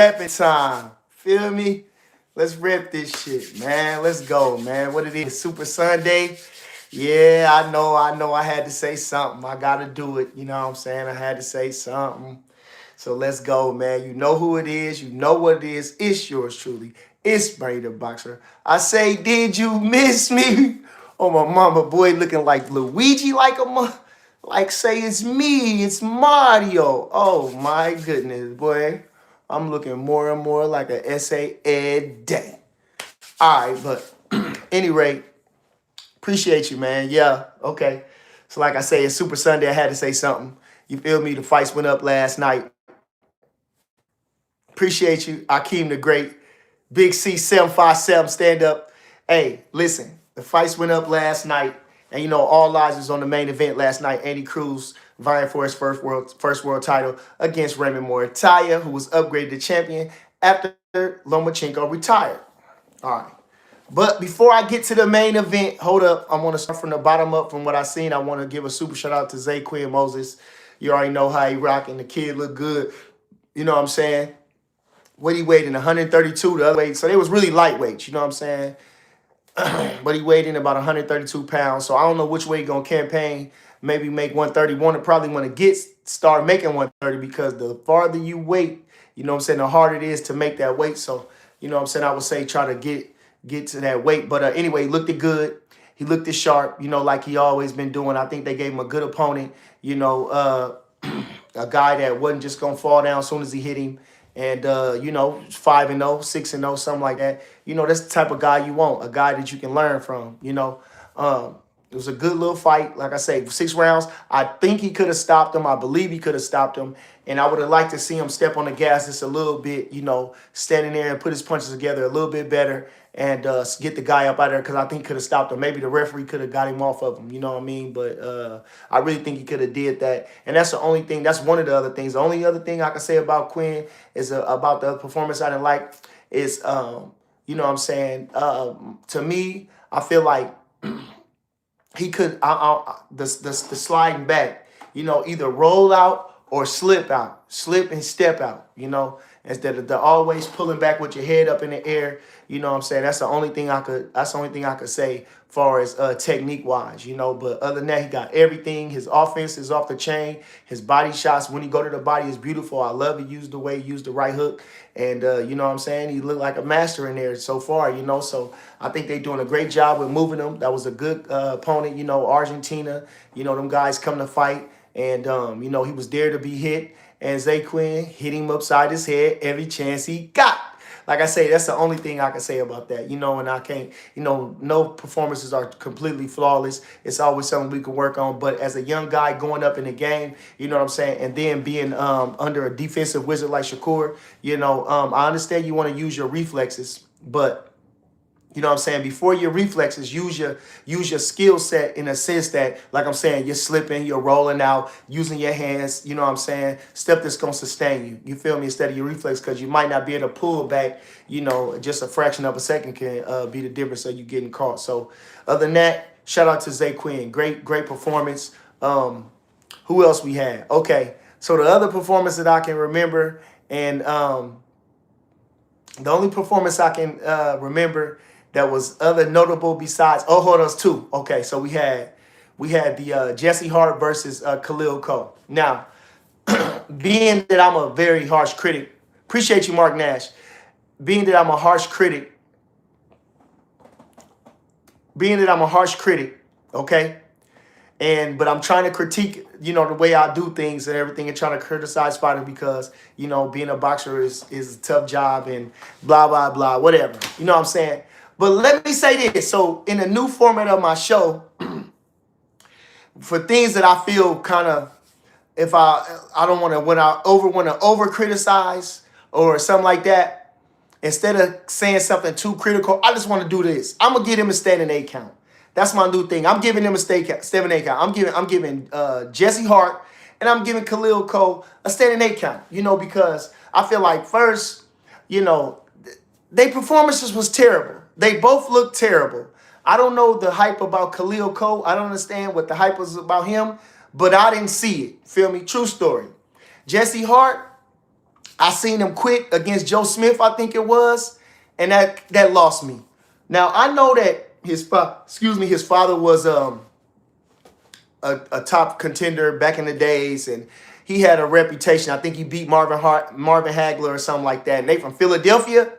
Rapping time. Feel me? Let's rip this shit, man. Let's go, man. What it is, Super Sunday. Yeah, I know I had to say something. I gotta do it. You know what I'm saying? I had to say something. So let's go, man. You know who it is. You know what it is. It's yours truly. It's Brady the Boxer. I say, did you miss me? Oh, my mama, boy, looking like Luigi, like say it's me, it's Mario. Oh my goodness, boy. I'm looking more and more like an essay ed day. All right, but any rate, appreciate you, man. Yeah, okay. So like I say, it's Super Sunday. I had to say something. You feel me? The fights went up last night. Appreciate you. Akeem the Great. Big C 757 stand up. Hey, listen, the fights went up last night. And you know, all eyes was on the main event last night. Andy Cruz vying for his first world title against Raymond Moritaya, who was upgraded to champion after Lomachenko retired. All right. But before I get to the main event, hold up. I want to start from the bottom up from what I seen. I want to give a super shout out to Zay Quinn Moses. You already know how he rocking. The kid look good. You know what I'm saying? What he weighed in 132 the other weight. So they was really lightweights, you know what I'm saying? But he weighed in about 132 pounds. So I don't know which way he gonna campaign. Maybe make 131. Probably want to start making 130 because the farther you wait, you know what I'm saying, the harder it is to make that weight. So, you know what I'm saying, I would say try to get to that weight. But anyway, he looked it good. He looked it sharp, you know, like he always been doing. I think they gave him a good opponent, you know, a guy that wasn't just gonna fall down as soon as he hit him. And you know, 5-0, 6-0, something like that. You know, that's the type of guy you want, a guy that you can learn from. You know, it was a good little fight. Like I say, 6 rounds. I think he could have stopped him. I believe he could have stopped him. And I would have liked to see him step on the gas just a little bit. You know, standing there and put his punches together a little bit better and get the guy up out there because I think he could have stopped him. Maybe the referee could have got him off of him. You know what I mean? But I really think he could have did that. And that's the only thing. That's one of the other things. The only other thing I can say about Quinn is about the performance I didn't like is, you know what I'm saying? To me, I feel like he could, the sliding back, you know, either roll out or slip and step out, you know, instead of the always pulling back with your head up in the air. You know what I'm saying? That's the only thing I could say far as technique wise, you know. But other than that, he got everything. His offense is off the chain. His body shots, when he go to the body, is beautiful. I love he used the way he used the right hook. And you know what I'm saying? He looked like a master in there so far, you know. So I think they're doing a great job with moving him. That was a good opponent, you know, Argentina. You know, them guys come to fight. And, you know, he was there to be hit. And Zay Quinn hit him upside his head every chance he got. Like I say, that's the only thing I can say about that, you know, and I can't, you know, no performances are completely flawless. It's always something we can work on. But as a young guy going up in the game, you know what I'm saying, and then being under a defensive wizard like Shakur, you know, I understand you want to use your reflexes, but you know what I'm saying? Before your reflexes, use your skill set in a sense that, like I'm saying, you're slipping, you're rolling out, using your hands, you know what I'm saying? Stuff that's going to sustain you. You feel me? Instead of your reflex, because you might not be able to pull back, you know, just a fraction of a second can be the difference of you getting caught. So other than that, shout out to Zay Quinn. Great performance. Who else we had? Okay, so the other performance that I can remember, and the only performance I can remember that was other notable besides, oh, hold on, two. Okay, so we had the Jesse Hart versus Khalil Cole. Now, being that I'm a very harsh critic, appreciate you, Mark Nash. Being that I'm a harsh critic, okay, but I'm trying to critique, you know, the way I do things and everything, and trying to criticize fighters because, you know, being a boxer is a tough job and blah blah blah, whatever. You know what I'm saying? But let me say this. So in the new format of my show, for things that I feel kind of, if I don't want to, when I want to over criticize or something like that, instead of saying something too critical, I just want to do this. I'm gonna give him a standing 8 count. That's my new thing. I'm giving him a standing 8 count. I'm giving Jesse Hart and I'm giving Khalil Cole a standing 8 count. You know, because I feel like first, you know, their performances was terrible. They both looked terrible. I don't know the hype about Khalil Cole. I don't understand what the hype was about him, but I didn't see it. Feel me? True story. Jesse Hart, I seen him quit against Joe Smith, I think it was, and that lost me. Now I know that his father was a top contender back in the days, and he had a reputation. I think he beat Marvin Hagler or something like that. And they from Philadelphia,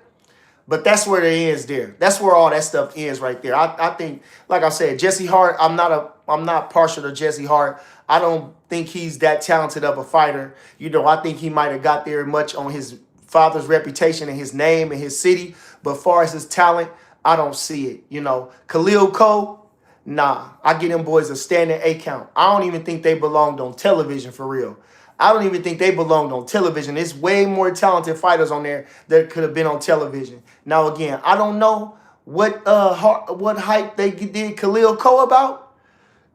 but that's where it ends there. That's where all that stuff ends right there. I think, like I said, Jesse Hart. I'm not partial to Jesse Hart. I don't think he's that talented of a fighter. I think he might have got there much on his father's reputation and his name and his city. But as far as his talent, I don't see it. Khalil Cole. Nah, I give them boys a standing A count. I don't even think they belonged on television for real. I don't even think they belonged on television. There's way more talented fighters on there that could have been on television. Now, again, I don't know what hype they did Khalil Cole about.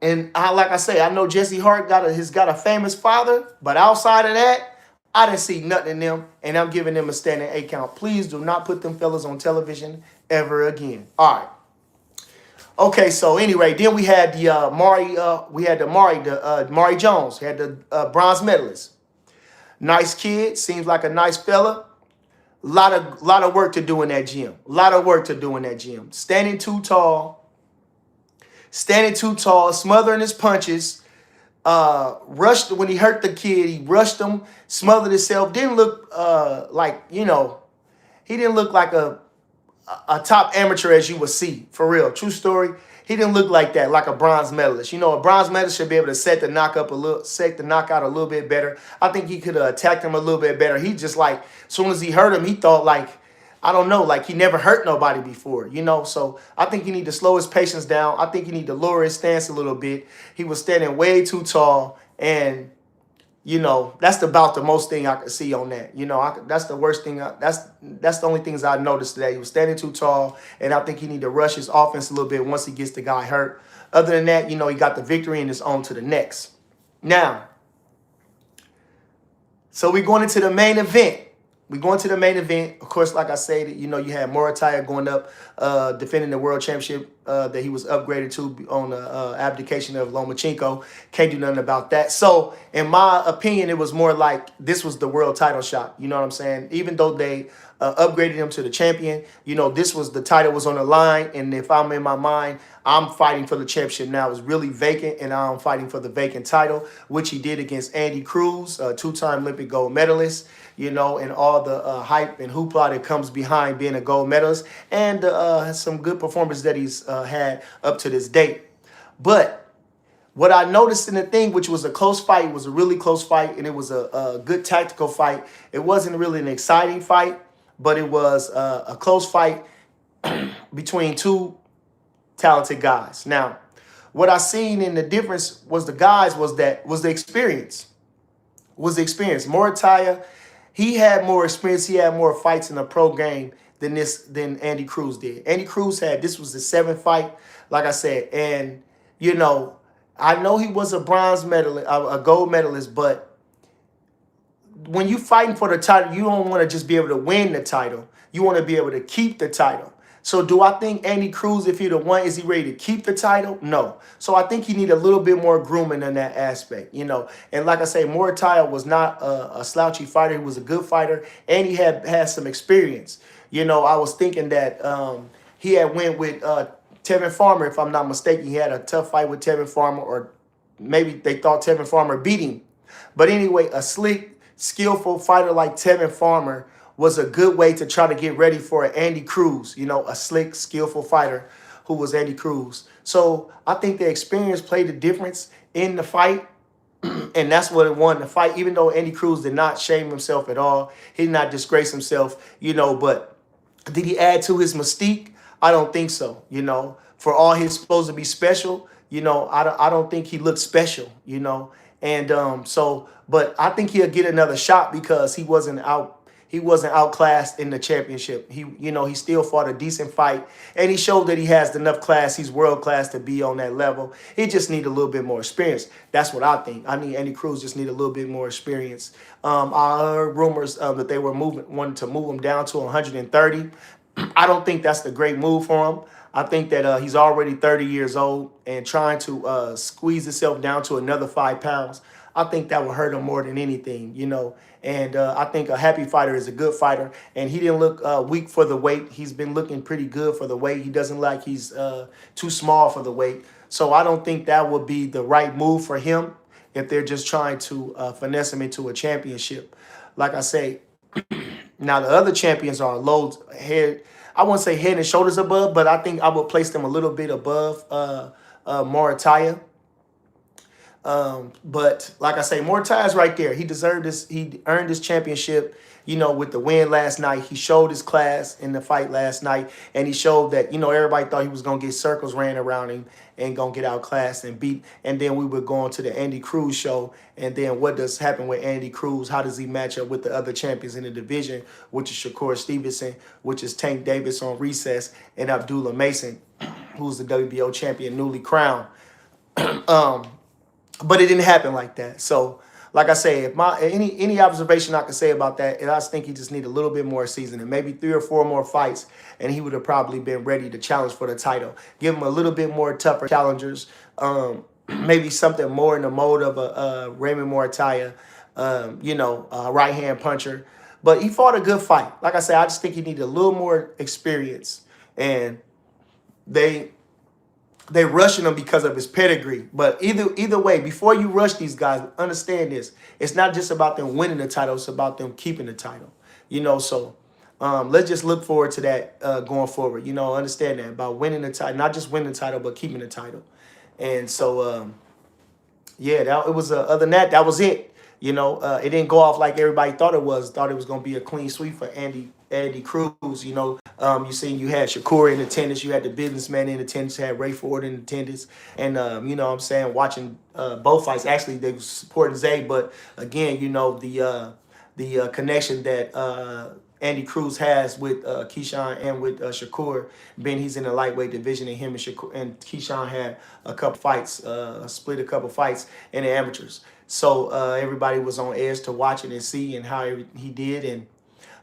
And like I say, I know Jesse Hart has got a famous father, but outside of that, I didn't see nothing in them, and I'm giving them a standing A count. Please do not put them fellas on television ever again. All right. Okay, so anyway, then we had the Mari Jones. We had the bronze medalist. Nice kid, seems like a nice fella. Lot of work to do in that gym. Standing too tall, smothering his punches. Rushed when he hurt the kid. He rushed him, smothered himself. Didn't look he didn't look like a top amateur as you would see, for real. True story. He didn't look like that, like a bronze medalist. A bronze medalist should be able to set the knockout a little bit better. I think he could have attacked him a little bit better. He just as soon as he hurt him, he thought I don't know, he never hurt nobody before, So I think he need to slow his patience down. I think he need to lower his stance a little bit. He was standing way too tall, and that's about the most thing I could see on that. That's the worst thing. That's the only things I noticed today. He was standing too tall, and I think he need to rush his offense a little bit once he gets the guy hurt. Other than that, he got the victory and is on to the next. Now, so we're going into the main event. Of course, like I said, you had Morataya going up, defending the world championship that he was upgraded to on the abdication of Lomachenko. Can't do nothing about that. So, in my opinion, it was more like this was the world title shot. You know what I'm saying? Even though they upgraded him to the champion, this was the title was on the line. And if I'm in my mind, I'm fighting for the championship now. It's really vacant, and I'm fighting for the vacant title, which he did against Andy Cruz, a two-time Olympic gold medalist. And all the hype and hoopla that comes behind being a gold medalist, and some good performances that he's had up to this date. But what I noticed in the thing, which was a close fight, was a really close fight, and it was a good tactical fight. It wasn't really an exciting fight, but it was a close fight between two talented guys. Now, what I seen in the difference was the experience. Morataya, he had more experience. He had more fights in the pro game than Andy Cruz did. Andy Cruz this was the 7th fight, like I said. And, I know he was a bronze medalist, a gold medalist, but when you fighting for the title, you don't want to just be able to win the title. You want to be able to keep the title. So do I think Andy Cruz, if he the one, is he ready to keep the title? No. So I think he need a little bit more grooming in that aspect, And like I say, Morataya was not a slouchy fighter. He was a good fighter, and he had some experience. I was thinking that he had went with Tevin Farmer, if I'm not mistaken. He had a tough fight with Tevin Farmer, or maybe they thought Tevin Farmer beat him. But anyway, a slick, skillful fighter like Tevin Farmer was a good way to try to get ready for Andy Cruz, a slick, skillful fighter who was Andy Cruz. So I think the experience played a difference in the fight, and that's what it won the fight, even though Andy Cruz did not shame himself at all. He did not disgrace himself, but did he add to his mystique? I don't think so, For all he's supposed to be special, I don't think he looked special, And but I think he'll get another shot because he wasn't outclassed in the championship. He still fought a decent fight, and he showed that he has enough class. He's world class to be on that level. He just need a little bit more experience. That's what I think. Andy Cruz just need a little bit more experience. I heard rumors that they were wanting to move him down to 130. I don't think that's the great move for him. I think that he's already 30 years old, and trying to squeeze himself down to another 5 pounds, I think that would hurt him more than anything, you know. And I think a happy fighter is a good fighter. And he didn't look weak for the weight. He's been looking pretty good for the weight. He doesn't like he's too small for the weight. So I don't think that would be the right move for him if they're just trying to finesse him into a championship. Like I say, now the other champions are loads head. I wouldn't say head and shoulders above, but I think I would place them a little bit above Morataya. But like I say, Mortai's right there. He deserved this. He earned this championship, you know, with the win last night. He showed his class in the fight last night, and he showed that, you know, everybody thought he was going to get circles ran around him and going to get outclassed and beat. And then we would go on to the Andy Cruz show. And then what does happen with Andy Cruz? How does he match up with the other champions in the division, which is Shakur Stevenson, which is Tank Davis on recess, and Abdullah Mason, who's the WBO champion, newly crowned. But it didn't happen like that. So, like I say, if any observation I can say about that, and I just think he just need a little bit more seasoning, maybe 3 or 4 more fights, and he would have probably been ready to challenge for the title. Give him a little bit more tougher challengers, maybe something more in the mode of a Raymond Morataya, you know, a right-hand puncher. But he fought a good fight. Like I said, I just think he needed a little more experience, and they rushing him because of his pedigree. But either way, before you rush these guys, understand this. It's not just about them winning the title. It's about them keeping the title. You know, so let's just look forward to that going forward. You know, understand that about winning the title. Not just winning the title, but keeping the title. And so, yeah, it was other than that, that was it. You know, it didn't go off like everybody thought it was. Thought it was going to be a clean sweep for Andy Cruz. You know, you seen you had Shakur in attendance, you had the businessman in attendance, you had Ray Ford in attendance, and you know what I'm saying, watching both fights. Actually, they were supporting Zay, but again, you know, the connection that Andy Cruz has with Keyshawn and with Shakur, being he's in the lightweight division, and him and Shakur and Keyshawn had a couple fights, split a couple fights in the amateurs. So everybody was on edge to watch it and see and how he did. And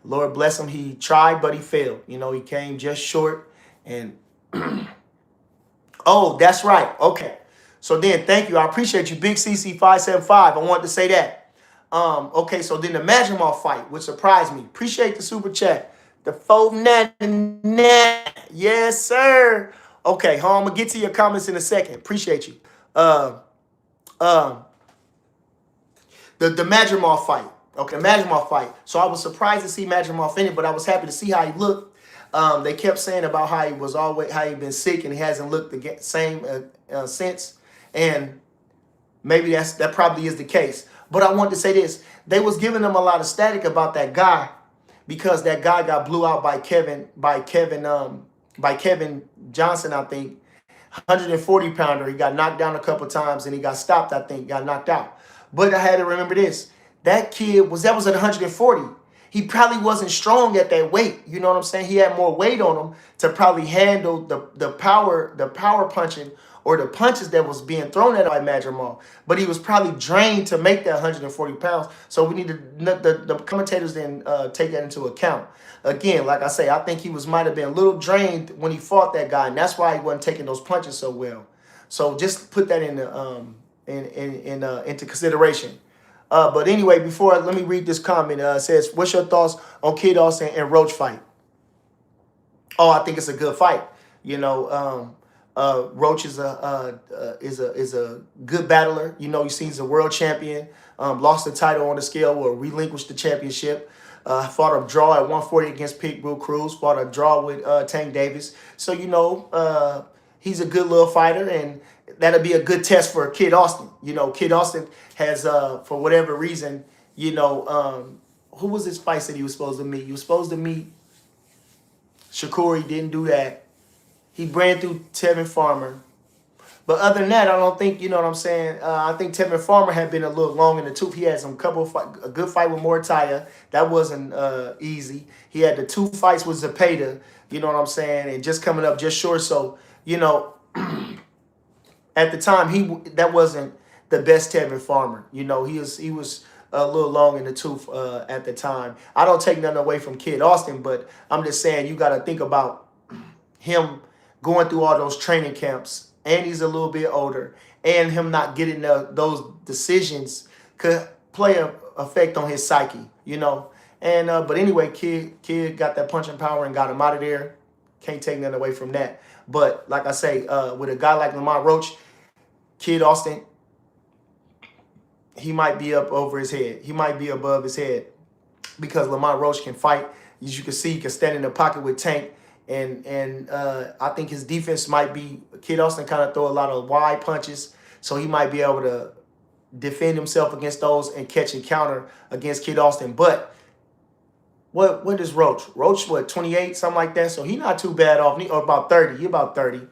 Lord bless him, he tried, but he failed. You know, he came just short. And oh, that's right. Okay. So then, thank you. I appreciate you, Big CC 575. I wanted to say that. Okay, so then the Magimoff fight, which surprised me. Appreciate the super chat. The 499. Yes, sir. Okay, I'm gonna get to your comments in a second. Appreciate you. The Magimoff fight. Okay, the Magimoff fight. So I was surprised to see Magimoff in it, but I was happy to see how he looked. They kept saying about how he been sick and he hasn't looked the same since, and maybe that probably is the case. But I wanted to say this: they was giving them a lot of static about that guy because that guy got blew out by Kevin Johnson, I think, 140-pounder. He got knocked down a couple times and he got stopped. I think got knocked out. But I had to remember this: that kid was at 140. He probably wasn't strong at that weight. You know what I'm saying? He had more weight on him to probably handle the power punching or the punches that was being thrown at Magimoff. But he was probably drained to make that 140 pounds. So we need to, the commentators then take that into account. Again, like I say, I think he might have been a little drained when he fought that guy, and that's why he wasn't taking those punches so well. So just put that into consideration. But anyway, let me read this comment. It says, "What's your thoughts on Kid Austin and Roach fight?" Oh, I think it's a good fight. You know, Roach is a good battler. You know, he's a world champion. Lost the title on the scale or relinquished the championship. Fought a draw at 140 against Pitbull Cruz. Fought a draw with Tank Davis. So you know, he's a good little fighter, and that'll be a good test for Kid Austin. You know, Kid Austin has, for whatever reason, you know, who was his fight that he was supposed to meet? He was supposed to meet Shakur. He didn't do that. He ran through Tevin Farmer. But other than that, I don't think, you know what I'm saying, I think Tevin Farmer had been a little long in the tooth. He had a good fight with Morataya. That wasn't easy. He had the 2 fights with Zepeda, you know what I'm saying, and just coming up just short. So, you know, at the time, that wasn't the best Tevin Farmer. You know, he was a little long in the tooth at the time. I don't take nothing away from Kid Austin, but I'm just saying you got to think about him going through all those training camps, and he's a little bit older, and him not getting those decisions could play a effect on his psyche, you know. And but anyway, kid got that punching power and got him out of there. Can't take nothing away from that. But like I say, with a guy like Lamont Roach, Kid Austin, he might be up over his head. He might be above his head because Lamont Roach can fight. As you can see, he can stand in the pocket with Tank. And I think his defense might be, Kid Austin kind of throw a lot of wide punches, so he might be able to defend himself against those and catch and counter against Kid Austin. But what is Roach? Roach, what, 28, something like that? So he not too bad off, or about 30. He about 30.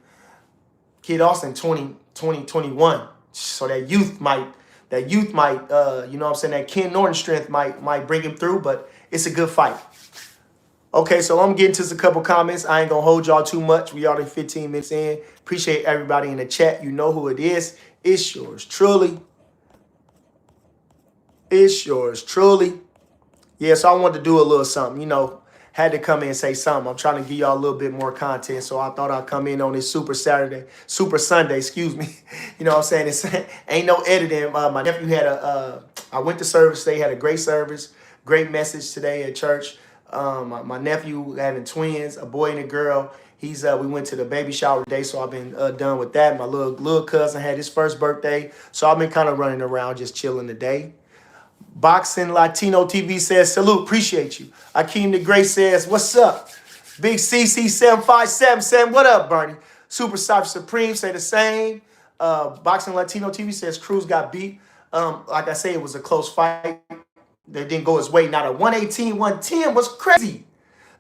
Kid Austin, 20, 21. So that youth might, you know what I'm saying, that Ken Norton strength might bring him through, but it's a good fight. Okay, so I'm getting to a couple comments. I ain't going to hold y'all too much. We already 15 minutes in. Appreciate everybody in the chat. You know who it is. It's yours truly. It's yours truly. Yeah, so I wanted to do a little something, you know. Had to come in and say something. I'm trying to give y'all a little bit more content, so I thought I'd come in on this Super Sunday, excuse me. You know what I'm saying? It's ain't no editing. My nephew had I went to service today, had a great service, great message today at church. My nephew having twins, a boy and a girl. We went to the baby shower today, so I've been done with that. My little cousin had his first birthday, so I've been kind of running around just chilling today. Boxing Latino TV says, salute, appreciate you. Akeem the Great says, what's up? Big CC757 saying, what up, Bernie? Super Cypher Supreme say the same. Boxing Latino TV says, Cruz got beat. Like I say, it was a close fight. They didn't go his way. Now the 118, 110 was crazy.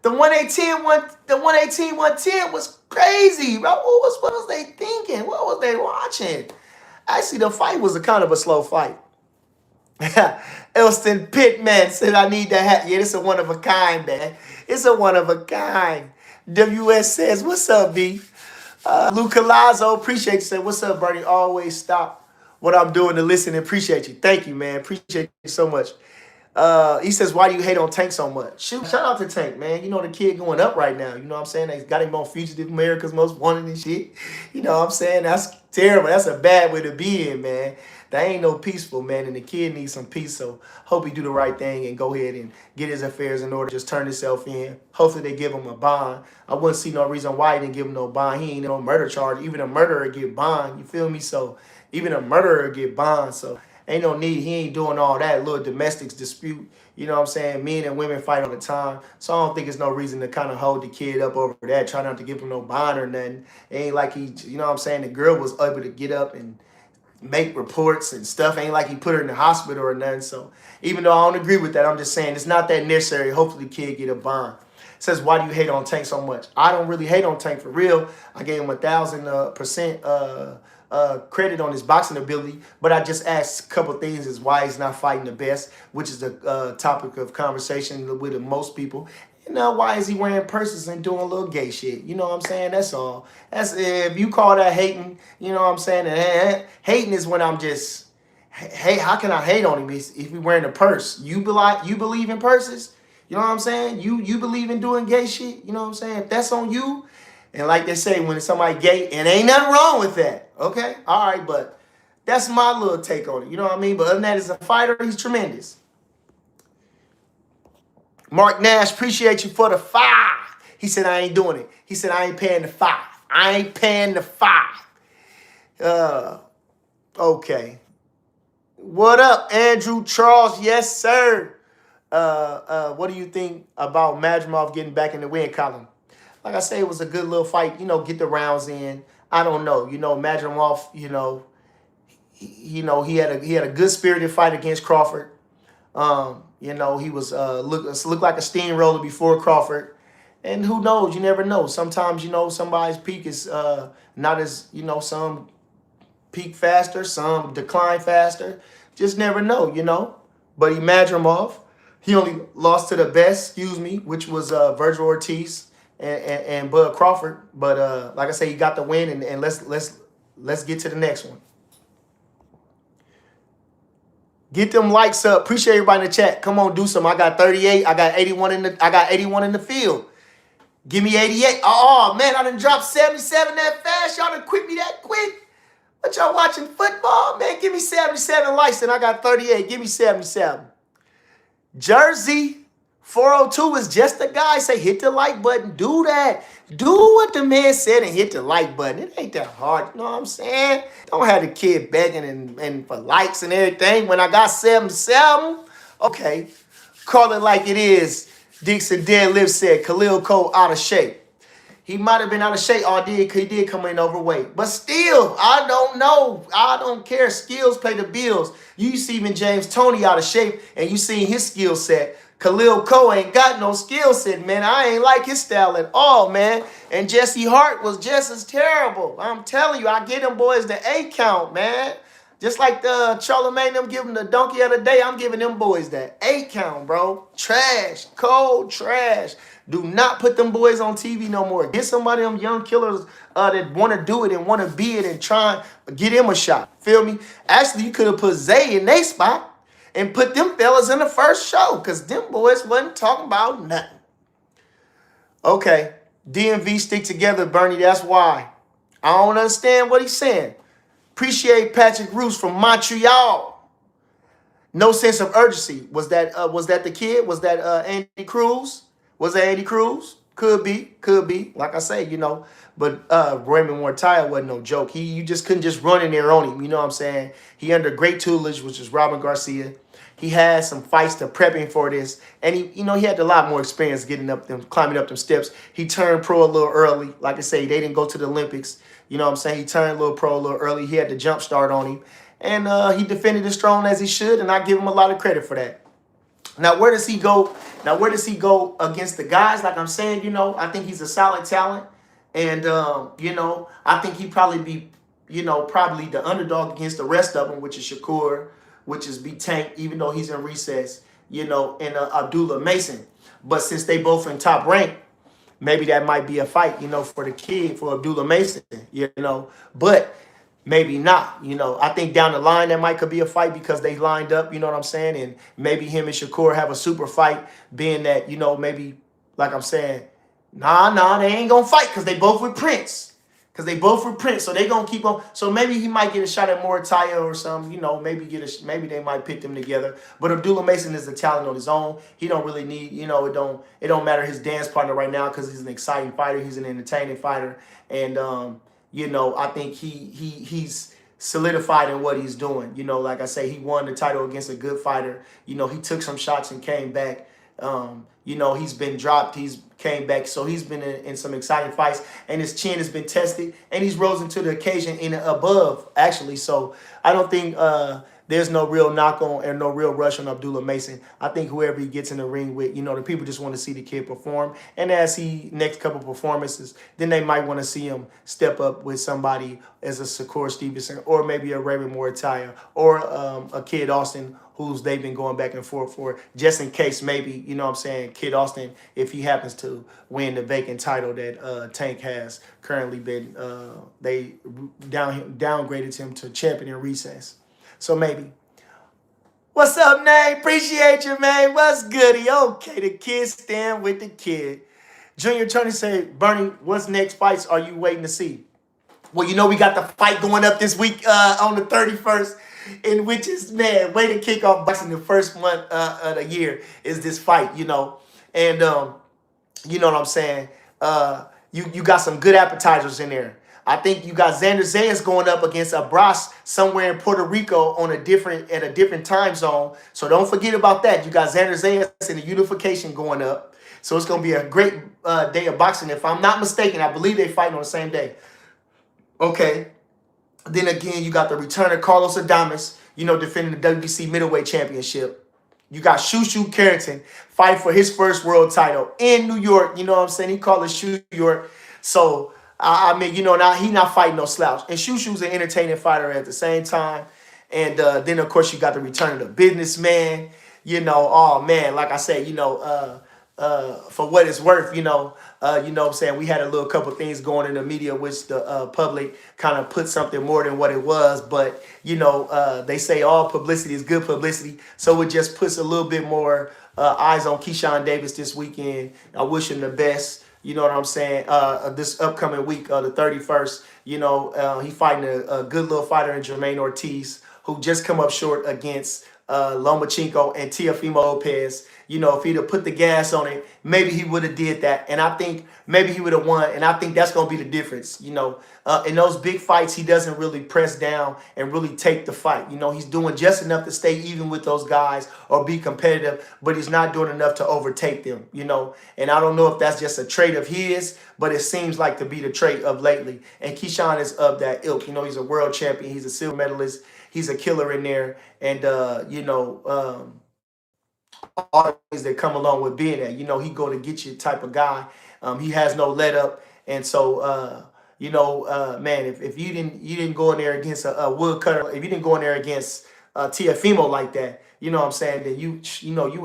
The 110 was crazy, bro. What was they thinking? What was they watching? Actually, the fight was a kind of a slow fight. Elston Pittman said, I need that hat. Yeah, it's a one of a kind, man. It's a one of a kind. WS says, what's up, B? Luca Lazo, appreciate you. Said, what's up, Bernie? Always stop what I'm doing to listen and appreciate you. Thank you, man. Appreciate you so much. He says, why do you hate on Tank so much? Shout out to Tank, man. You know, the kid going up right now. You know what I'm saying? They got him on Fugitive America's Most Wanted and shit. You know what I'm saying? That's terrible. That's a bad way to be in, man. That ain't no peaceful, man, and the kid needs some peace, so hope he do the right thing and go ahead and get his affairs in order, just turn himself in. Hopefully they give him a bond. I wouldn't see no reason why he didn't give him no bond. He ain't no murder charge. Even a murderer get bond, you feel me? So even a murderer get bond, so ain't no need. He ain't doing all that little domestics dispute. You know what I'm saying? Men and women fight all the time, so I don't think there's no reason to kind of hold the kid up over that, try not to give him no bond or nothing. It ain't like he, you know what I'm saying, the girl was able to get up and make reports and stuff. Ain't like he put her in the hospital or nothing. So even though I don't agree with that, I'm just saying it's not that necessary. Hopefully the kid get a bond. Says, why do you hate on Tank so much? I don't really hate on Tank for real. I gave him 1,000% credit on his boxing ability, but I just asked a couple things is why he's not fighting the best, which is the topic of conversation with most people. You know, why is he wearing purses and doing a little gay shit? You know what I'm saying? That's all. That's if you call that hating, you know what I'm saying? And hating is when I'm just, hey, how can I hate on him if he wearing a purse? You believe in purses? You know what I'm saying? You believe in doing gay shit? You know what I'm saying? If that's on you, and like they say, when somebody gay, and ain't nothing wrong with that. Okay? All right, but that's my little take on it. You know what I mean? But other than that, as a fighter, he's tremendous. Mark Nash, appreciate you for the 5. He said, I ain't doing it. He said, I ain't paying the 5. I ain't paying the 5. Okay. What up, Andrew Charles? Yes, sir. What do you think about Magimoff getting back in the win column? Like I say, it was a good little fight. You know, get the rounds in. I don't know. You know, Magimoff, he had a good spirited fight against Crawford. You know, he was looked like a steamroller before Crawford. And who knows? You never know. Sometimes, you know, somebody's peak is not as, you know, some peak faster, some decline faster. Just never know, you know. But Magimoff, he only lost to the best, which was Virgil Ortiz and Bud Crawford. But like I say, he got the win, and let's get to the next one. Get them likes up. Appreciate everybody in the chat. Come on, do some. I got 38. I got 81 in the field. Give me 88. Oh man, I done dropped 77 that fast. Y'all done quit me that quick. What y'all watching football? Man, give me 77 likes and I got 38. Give me 77. Jersey 402 is just the guy. Say hit the like button. Do that. Do what the man said and hit the like button. It ain't that hard. You know what I'm saying? Don't have the kid begging and for likes and everything when I got 77. Okay. Call it like it is. Dixon Deadlift said Khalil Cole out of shape. He might have been out of shape all day because he did come in overweight. But still, I don't know. I don't care. Skills pay the bills. You see even James Toney out of shape, and you see his skill set. Khalil Cole ain't got no skill set, man. I ain't like his style at all, man. And Jesse Hart was just as terrible. I'm telling you, I get them boys the A count, man. Just like the Charlemagne, them giving the donkey of the day, I'm giving them boys that A count, bro. Trash. Cold trash. Do not put them boys on TV no more. Get somebody of them young killers that want to do it and want to be it and try and get him a shot. Feel me? Actually, you could have put Zay in their spot and put them fellas in the first show because them boys wasn't talking about nothing. Okay. DMV stick together, Bernie. That's why. I don't understand what he's saying. Appreciate Patrick Roos from Montreal. No sense of urgency. Was that the kid? Was that Andy Cruz? Was that Andy Cruz? Could be. Like I say, you know. But Raymond Mortaya wasn't no joke. You just couldn't just run in there on him. You know what I'm saying? He under great tutelage, which is Robin Garcia. He had some fights to prepping for this. And he had a lot more experience climbing up them steps. He turned pro a little early. Like I say, they didn't go to the Olympics. You know what I'm saying? He turned a little pro a little early. He had the jump start on him. And he defended as strong as he should, and I give him a lot of credit for that. Now, where does he go? Against the guys? Like I'm saying, you know, I think he's a solid talent. And, you know, I think he'd probably be, you know, probably the underdog against the rest of them, which is Shakur, which is B-Tank, even though he's in recess, you know, and Abdullah Mason. But since they both in top rank, maybe that might be a fight, you know, for the kid, for Abdullah Mason, you know. But maybe not, you know. I think down the line that could be a fight because they lined up, you know what I'm saying? And maybe him and Shakur have a super fight, being that, you know, maybe, like I'm saying, nah, they ain't going to fight because they both with Prince. So they going to keep on. So maybe he might get a shot at Moritaya or something, you know, maybe they might pick them together. But Abdullah Mason is a talent on his own. He don't really need, you know, it don't matter his dance partner right now because he's an exciting fighter. He's an entertaining fighter. And, you know, I think he's solidified in what he's doing. You know, like I say, he won the title against a good fighter. You know, he took some shots and came back. You know, he's been dropped. He's came back. So he's been in some exciting fights. And his chin has been tested. And he's risen to the occasion in above, actually. So I don't think there's no real knock on and no real rush on Abdullah Mason. I think whoever he gets in the ring with, you know, the people just want to see the kid perform. And as next couple performances, then they might want to see him step up with somebody as a Shakur Stevenson or maybe a Raymond Moritaya or a Kid Austin who's they've been going back and forth for, just in case maybe, you know what I'm saying, Kid Austin, if he happens to win the vacant title that Tank has currently been, they downgraded him to champion in recess. So maybe. What's up, Nate? Appreciate you, man. What's goody? Okay, the kid stand with the kid. Junior Tony said, Bernie, what's next fights are you waiting to see? Well, you know we got the fight going up this week on the 31st, in which is, man, way to kick off boxing the first month of the year is this fight, you know. And you know what I'm saying? You got some good appetizers in there. I think you got Xander Zayas going up against Abras somewhere in Puerto Rico at a different time zone. So don't forget about that. You got Xander Zayas and the unification going up. So it's going to be a great day of boxing. If I'm not mistaken, I believe they fighting on the same day. Okay. Then again, you got the return of Carlos Adames, you know, defending the WBC middleweight championship. You got Shushu Carrington fighting for his first world title in New York. You know what I'm saying? He called it New York. So I mean, you know, now he not fighting no slouch. And Shushu's an entertaining fighter at the same time. And then, of course, you got the return of the businessman. You know, oh, man, like I said, you know, for what it's worth, you know what I'm saying, we had a little couple things going in the media, which the public kind of put something more than what it was. But, you know, they say all publicity is good publicity. So it just puts a little bit more eyes on Keyshawn Davis this weekend. I wish him the best. You know what I'm saying? This upcoming week, the 31st, he fighting a good little fighter in Jermaine Ortiz, who just come up short against Lomachenko and Teofimo Lopez. If he'd have put the gas on it, maybe he would have did that. And I think maybe he would have won. And I think that's going to be the difference. In those big fights, he doesn't really press down and really take the fight. He's doing just enough to stay even with those guys or be competitive, but he's not doing enough to overtake them. And I don't know if that's just a trait of his, but it seems like to be the trait of lately. And Keyshawn is of that ilk. He's a world champion. He's a silver medalist. He's a killer in there. And, all the things that come along with being that. He go to get you type of guy. He has no let up. And so, man, if you didn't go in there against a woodcutter, if you didn't go in there against Teofimo like that, you know what I'm saying, then you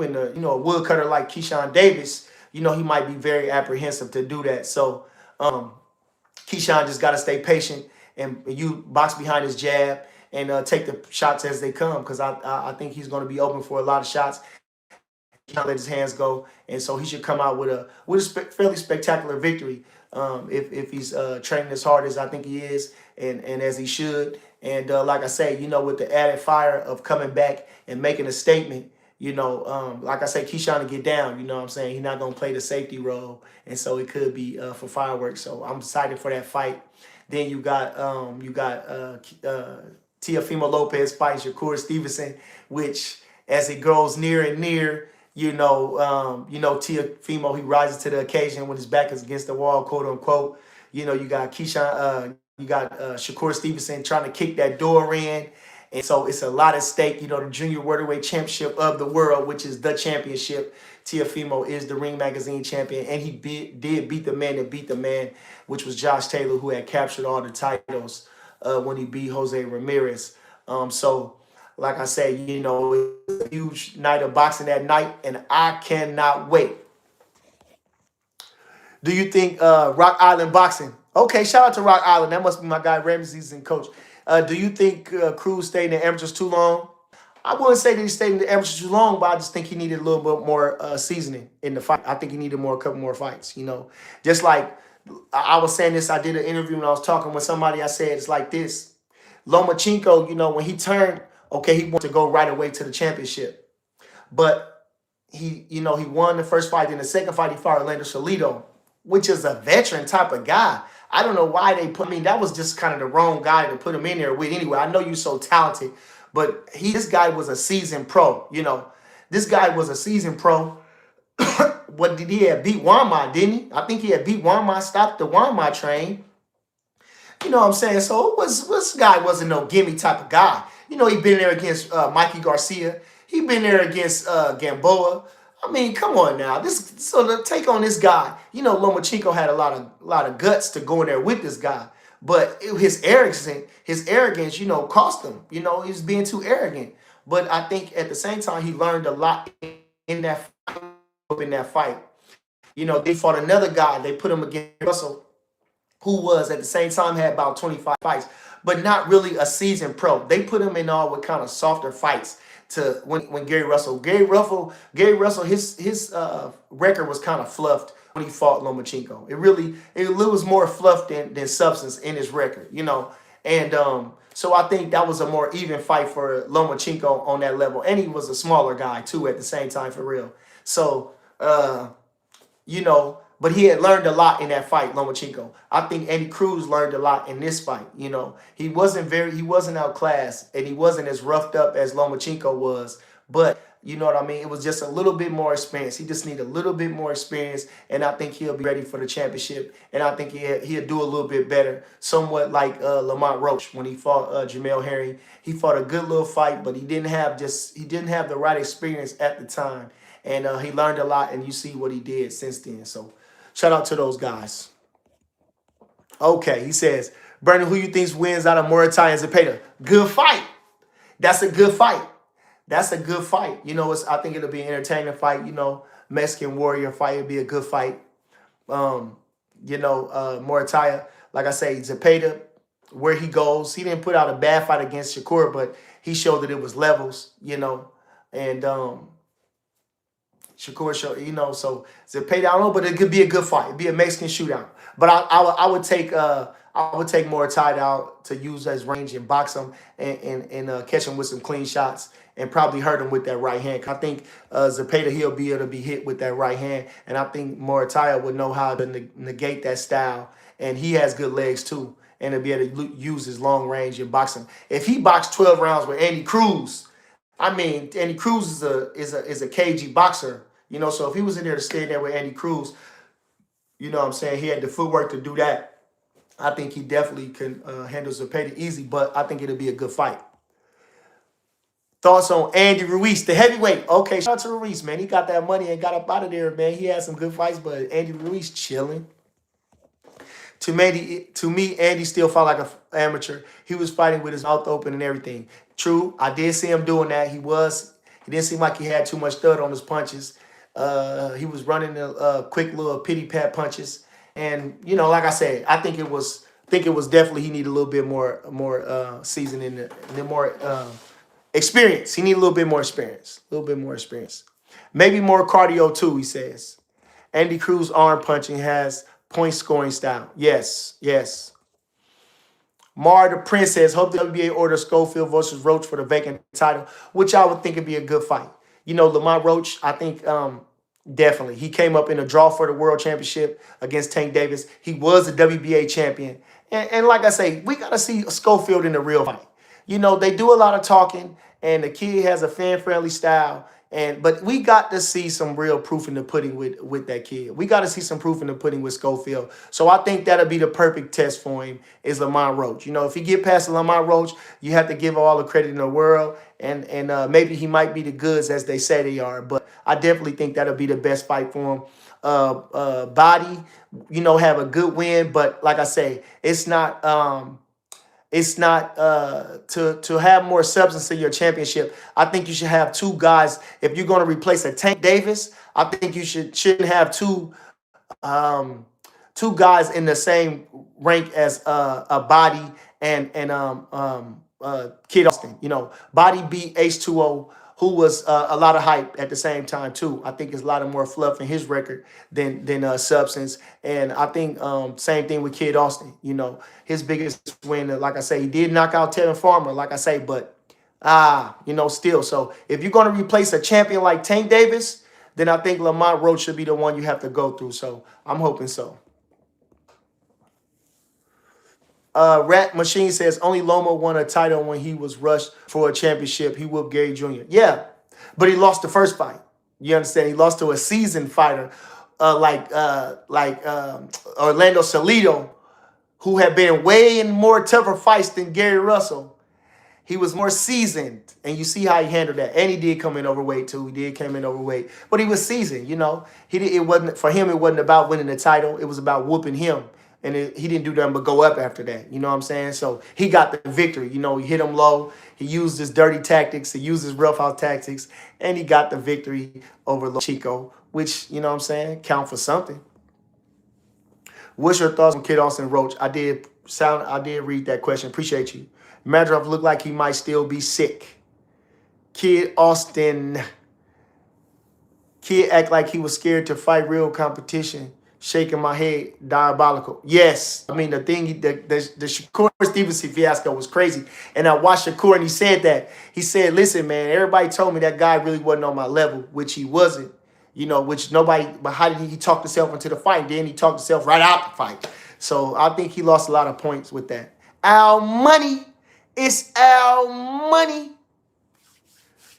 in the, a woodcutter like Keyshawn Davis, he might be very apprehensive to do that. So Keyshawn just got to stay patient and you box behind his jab and take the shots as they come, because I think he's going to be open for a lot of shots. He can't let his hands go, and so he should come out with a fairly spectacular victory if he's training as hard as I think he is, and as he should. And like I say, with the added fire of coming back and making a statement, like I say, Keyshawn to get down. You know what I'm saying? He's not gonna play the safety role, and so it could be for fireworks. So I'm excited for that fight. Then you got Teofimo Lopez fighting Shakur Stevenson, which as it grows near and near, Teofimo, he rises to the occasion when his back is against the wall, quote unquote. You got Shakur Stevenson trying to kick that door in. And so it's a lot at stake. The junior welterweight championship of the world, which is the championship. Teofimo is the Ring Magazine champion, and he did beat the man that beat the man, which was Josh Taylor, who had captured all the titles when he beat Jose Ramirez. So, like I say, it's a huge night of boxing that night, and I cannot wait. Do you think Rock Island Boxing? Okay, shout out to Rock Island. That must be my guy Ramsey's and coach. Do you think Cruz stayed in the amateurs too long? I wouldn't say that he stayed in the amateurs too long, but I just think he needed a little bit more seasoning in the fight. I think he needed a couple more fights, Just like I was saying this, I did an interview when I was talking with somebody. I said it's like this. Lomachenko, when he turned, okay, he wanted to go right away to the championship. But he won the first fight. In the second fight, he fought Orlando Salido, which is a veteran type of guy. I don't know why they that was just kind of the wrong guy to put him in there with anyway. I know you're so talented, but this guy was a seasoned pro. This guy was a seasoned pro. What did he have? Beat Wanma, didn't he? I think he had beat Wanma, stopped the Wanma train. You know what I'm saying? So this guy wasn't no gimme type of guy. He been there against Mikey Garcia. He been there against Gamboa. I mean, come on now. So to take on this guy, Lomachenko had a lot of guts to go in there with this guy. But his arrogance, cost him. He was being too arrogant. But I think at the same time, he learned a lot in that fight. They fought another guy. They put him against Russell, who was at the same time had about 25 fights, but not really a seasoned pro. They put him in all with kind of softer fights to when Gary Russell, his record was kind of fluffed when he fought Lomachenko. It was more fluff than substance in his record, And so I think that was a more even fight for Lomachenko on that level. And he was a smaller guy too at the same time, for real. So, but he had learned a lot in that fight, Lomachenko. I think Andy Cruz learned a lot in this fight. He wasn't outclassed, and he wasn't as roughed up as Lomachenko was. But you know what I mean? It was just a little bit more experience. He just needed a little bit more experience, and I think he'll be ready for the championship. And I think he'll do a little bit better, somewhat like Lamont Roach when he fought Jamel Herring. He fought a good little fight, but he didn't have the right experience at the time. And he learned a lot, and you see what he did since then. So shout out to those guys. Okay, he says, Brandon, who you think wins out of Moritai and Zepeda? Good fight. That's a good fight. That's a good fight. I think it'll be an entertaining fight. Mexican warrior fight. It'll be a good fight. Moritai, like I say, Zepeda, where he goes, he didn't put out a bad fight against Shakur, but he showed that it was levels, and Shakur, so Zepeda, I don't know, but it could be a good fight. It'd be a Mexican shootout. But I would take more tied out to use as range and box him and catch him with some clean shots and probably hurt him with that right hand. I think Zepeda, he'll be able to be hit with that right hand, and I think Morataya would know how to negate that style, and he has good legs too, and to be able to use his long range and box him. If he boxed 12 rounds with Andy Cruz, I mean, Andy Cruz is a cagey boxer, so if he was in there to stay there with Andy Cruz, you know what I'm saying, he had the footwork to do that. I think he definitely can handle Zepeda easy, but I think it'll be a good fight. Thoughts on Andy Ruiz, the heavyweight. Okay, shout out to Ruiz, man. He got that money and got up out of there, man. He had some good fights, but Andy Ruiz chilling. To me, Andy still fought like an amateur. He was fighting with his mouth open and everything. True, I did see him doing that. He didn't seem like he had too much thud on his punches. He was running the quick little pity pat punches. And, like I said, I think it was definitely he needed a little bit more seasoning and more experience. He needed a little bit more experience. Maybe more cardio too, he says. Andy Cruz arm punching has point scoring style. Yes. Mar the Prince says, hope the WBA order Schofield versus Roach for the vacant title, which I would think would be a good fight. Lamont Roach, I think definitely. He came up in a draw for the World Championship against Tank Davis. He was a WBA champion. And like I say, we got to see Schofield in the real fight. They do a lot of talking, and the kid has a fan-friendly style. But we got to see some real proof in the pudding with that kid. We got to see some proof in the pudding with Schofield. So I think that'll be the perfect test for him is Lamont Roach. If you get past Lamont Roach, you have to give all the credit in the world. And maybe he might be the goods as they say they are. But I definitely think that'll be the best fight for him. Body, have a good win. But like I say, it's not to have more substance in your championship. I think you should have two guys. If you're going to replace a Tank Davis, I think you shouldn't have two guys in the same rank as a Body and Kid Austin. Body beat H2O, who was a lot of hype at the same time too. I think there's a lot of more fluff in his record than substance. And I think same thing with Kid Austin. His biggest win, like I say, he did knock out Tevin Farmer, like I say, but still. So if you're going to replace a champion like Tank Davis, then I think Lamont Roach should be the one you have to go through. So I'm hoping so. Rat Machine says only Loma won a title when he was rushed for a championship. He whooped Gary Jr. Yeah, but he lost the first fight. You understand? He lost to a seasoned fighter like Orlando Salido, who had been way in more tougher fights than Gary Russell. He was more seasoned, and you see how he handled that. And he did come in overweight too. He did come in overweight, but he was seasoned. It wasn't for him. It wasn't about winning the title. It was about whooping him. And he didn't do nothing but go up after that. You know what I'm saying? So he got the victory. He hit him low. He used his dirty tactics. He used his roughhouse tactics. And he got the victory over Chico, which, you know what I'm saying, count for something. What's your thoughts on Kid Austin Roach? I did read that question. Appreciate you. Magimoff looked like he might still be sick. Kid act like he was scared to fight real competition. Shaking my head, diabolical. Yes. I mean, the Shakur Stevenson fiasco was crazy. And I watched Shakur and he said that. He said, listen, man, everybody told me that guy really wasn't on my level, which he wasn't, which nobody, but how did he talk himself into the fight? Then he talked himself right out the fight. So I think he lost a lot of points with that. Our money. It's our money.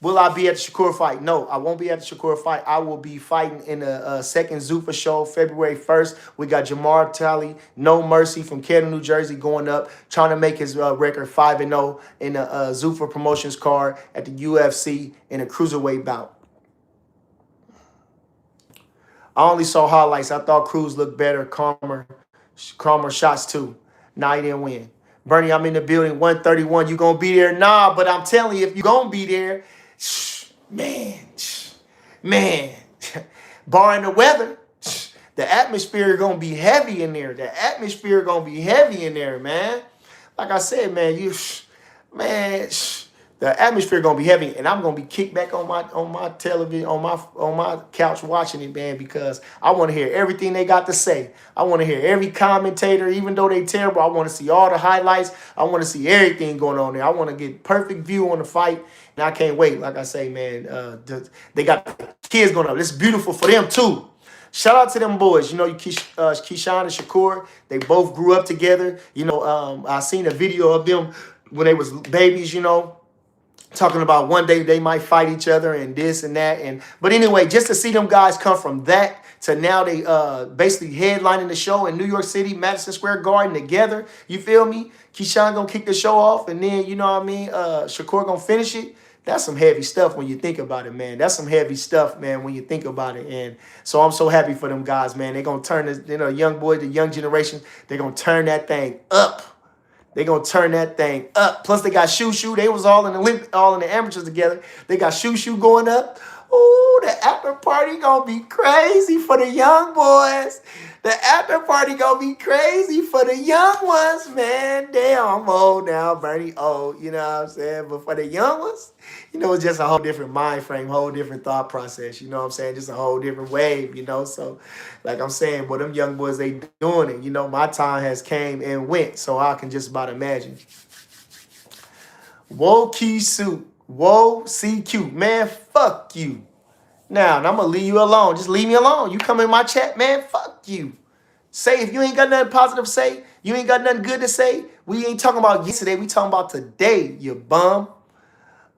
Will I be at the Shakur fight? No, I won't be at the Shakur fight. I will be fighting in a second Zuffa show February 1st. We got Jamar Talley, No Mercy from Canton, New Jersey going up, trying to make his record 5-0 in the Zuffa Promotions card at the UFC in a cruiserweight bout. I only saw highlights. I thought Cruz looked better, calmer shots too. Nah, he didn't win. Bernie, I'm in the building, 131. You going to be there? Nah, but I'm telling you, if you going to be there, man, barring the weather, the atmosphere going to be heavy in there. The atmosphere going to be heavy in there, man. Like I said, man, The atmosphere gonna be heavy, and I'm gonna be kicked back on my television, on my couch watching it, man, because I want to hear everything they got to say. I want to hear every commentator, even though they terrible. I want to see all the highlights. I want to see everything going on there. I want to get perfect view on the fight, and I can't wait. Like I say, man, they got kids going up. It's beautiful for them too. Shout out to them boys. You know, Keyshawn and Shakur, they both grew up together. You know, I seen a video of them when they was babies, you know, talking about one day they might fight each other and this and that. But anyway, just to see them guys come from that to now they basically headlining the show in New York City, Madison Square Garden together. You feel me? Keyshawn gonna kick the show off, and then, you know what I mean, Shakur gonna finish it. That's some heavy stuff when you think about it, man. That's some heavy stuff, man, when you think about it. And so I'm so happy for them guys, man. They're going to turn this, you know, young boy, the young generation, they're going to turn that thing up. They're going to turn that thing up. Plus, they got Shoo. They was all in the amateurs together. They got Shoo going up. Ooh, the after party going to be crazy for the young boys. The after party going to be crazy for the young ones, man. Damn, I'm old now. Bernie old, you know what I'm saying? But for the young ones, you know, it's just a whole different mind frame, whole different thought process, you know what I'm saying? Just a whole different wave, you know? So, like I'm saying, boy, them young boys, they doing it. You know, my time has came and went, so I can just about imagine. Whoa, Key Suit. Whoa, CQ. Man, fuck you. Now, I'm going to leave you alone. Just leave me alone. You come in my chat, man, fuck you. Say, if you ain't got nothing positive to say, you ain't got nothing good to say, we ain't talking about yesterday, we talking about today, you bum.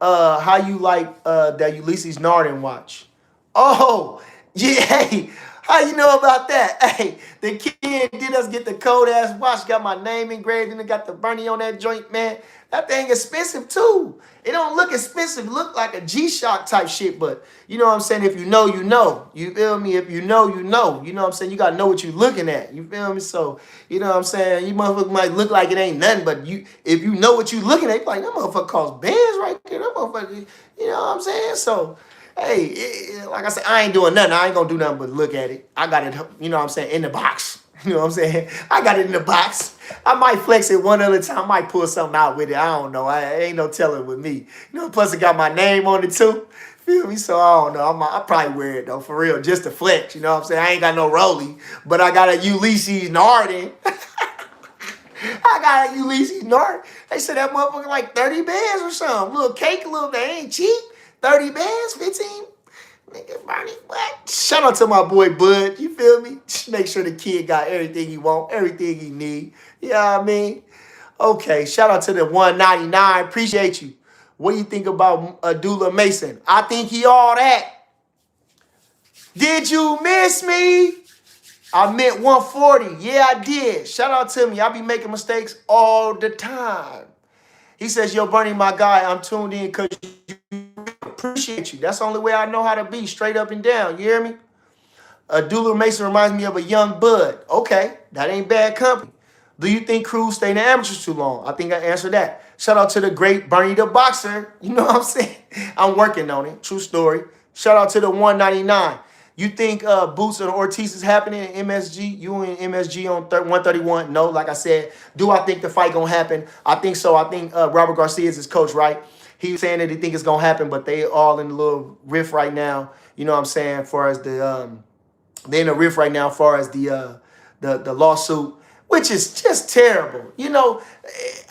How you like that Ulysses Narden watch? Oh, yeah, hey, how you know about that? Hey, the kid did us get the cold-ass watch, got my name engraved, and it got the Bernie on that joint, man. That thing expensive, too. It don't look expensive. It look like a G-Shock type shit, but you know what I'm saying? If you know, you know. You feel me? If you know, you know. You know what I'm saying? You got to know what you're looking at. You feel me? So, you know what I'm saying? You motherfucker might look like it ain't nothing, but if you know what you're looking at, you're like, that motherfucker costs bands right there. That motherfucker, you know what I'm saying? So, hey, like I said, I ain't doing nothing. I ain't going to do nothing but look at it. I got it, you know what I'm saying, in the box. You know what I'm saying? I got it in the box. I might flex it one other time. I might pull something out with it. I don't know. Ain't no telling with me. You know, plus it got my name on it too. Feel me? So I don't know. I probably wear it though, for real, just to flex. You know what I'm saying? I ain't got no Rolly, but I got a Ulysses Narden. I got a Ulysses Narden. They said that motherfucker like 30 bands or something. Little cake, they ain't cheap. 30 bands, 15. Nigga, Bernie, what? Shout out to my boy Bud. You feel me? Just make sure the kid got everything he want, everything he need. You know what I mean? Okay, shout out to the 199. Appreciate you. What do you think about Abdullah Mason? I think he all that. Did you miss me? I meant 140. Yeah, I did. Shout out to me. I be making mistakes all the time. He says, yo, Bernie, my guy, I'm tuned in because you appreciate you. That's the only way I know how to be, straight up and down. You hear me? Abdullah Mason reminds me of a young Bud. Okay, that ain't bad company. Do you think Cruz stay in the amateurs too long? I think I answered that. Shout out to the great Bernie the Boxer. You know what I'm saying? I'm working on it. True story. Shout out to the 199. You think Boots and Ortiz is happening in MSG? You and MSG on 131? No, like I said. Do I think the fight going to happen? I think so. I think Robert Garcia is his coach, right? He was saying that he think it's going to happen, but they all in a little riff right now. You know what I'm saying? As far as they're in a riff right now as far as the lawsuit, which is just terrible. You know,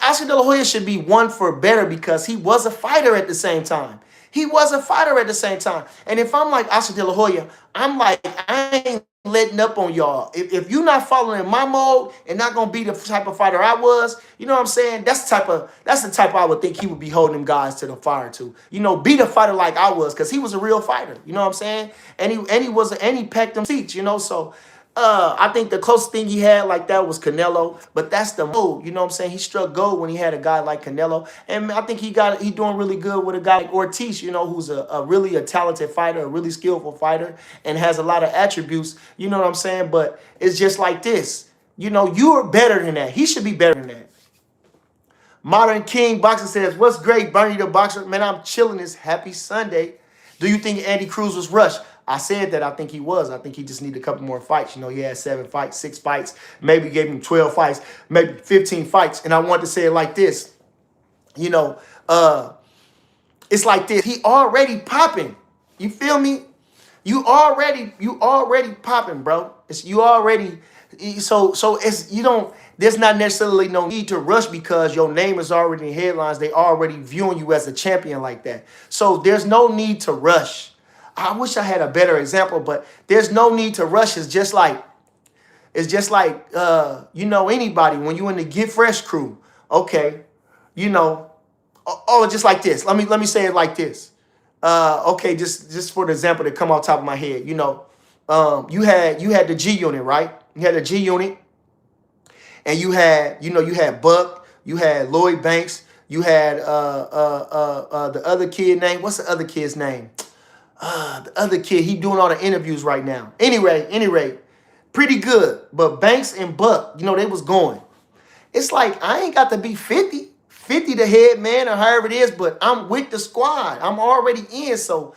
Oscar De La Hoya should be one for better because he was a fighter at the same time. He was a fighter at the same time. And if I'm like Oscar De La Hoya, I'm like, I ain't letting up on y'all. If you're not following my mode and not gonna be the type of fighter I was, you know what I'm saying? That's the type I would think he would be holding them guys to the fire to. You know, be the fighter like I was, because he was a real fighter. You know what I'm saying? And he packed them seats, you know, so I think the closest thing he had like that was Canelo, but that's the move. You know what I'm saying? He struck gold when he had a guy like Canelo, and I think he doing really good with a guy like Ortiz, you know, who's a really talented fighter, a really skillful fighter, and has a lot of attributes. You know what I'm saying? But it's just like this. You know, you are better than that. He should be better than that. Modern King Boxer says, what's great, Bernie the Boxer? Man, I'm chilling this happy Sunday. Do you think Andy Cruz was rushed? I said that I think he was. I think he just needed a couple more fights. You know, he had 7 fights, 6 fights. Maybe gave him 12 fights, maybe 15 fights. And I want to say it like this. You know, It's like this. He already popping. You feel me? You already popping, bro. It's you already. So it's you don't. There's not necessarily no need to rush because your name is already in headlines. They already viewing you as a champion like that. So there's no need to rush. I wish I had a better example, but there's no need to rush. It's just like anybody when you in the Get Fresh crew. Okay, you know, just like this. Let me say it like this. Okay, just for the example that come off top of my head, you had the G Unit, right? You had the G Unit, and you had Buck, you had Lloyd Banks, you had the other kid name. What's the other kid's name? The other kid, he doing all the interviews right now. Anyway, pretty good. But Banks and Buck, they was going. It's like I ain't got to be 50 the head man or however it is, but I'm with the squad. I'm already in, so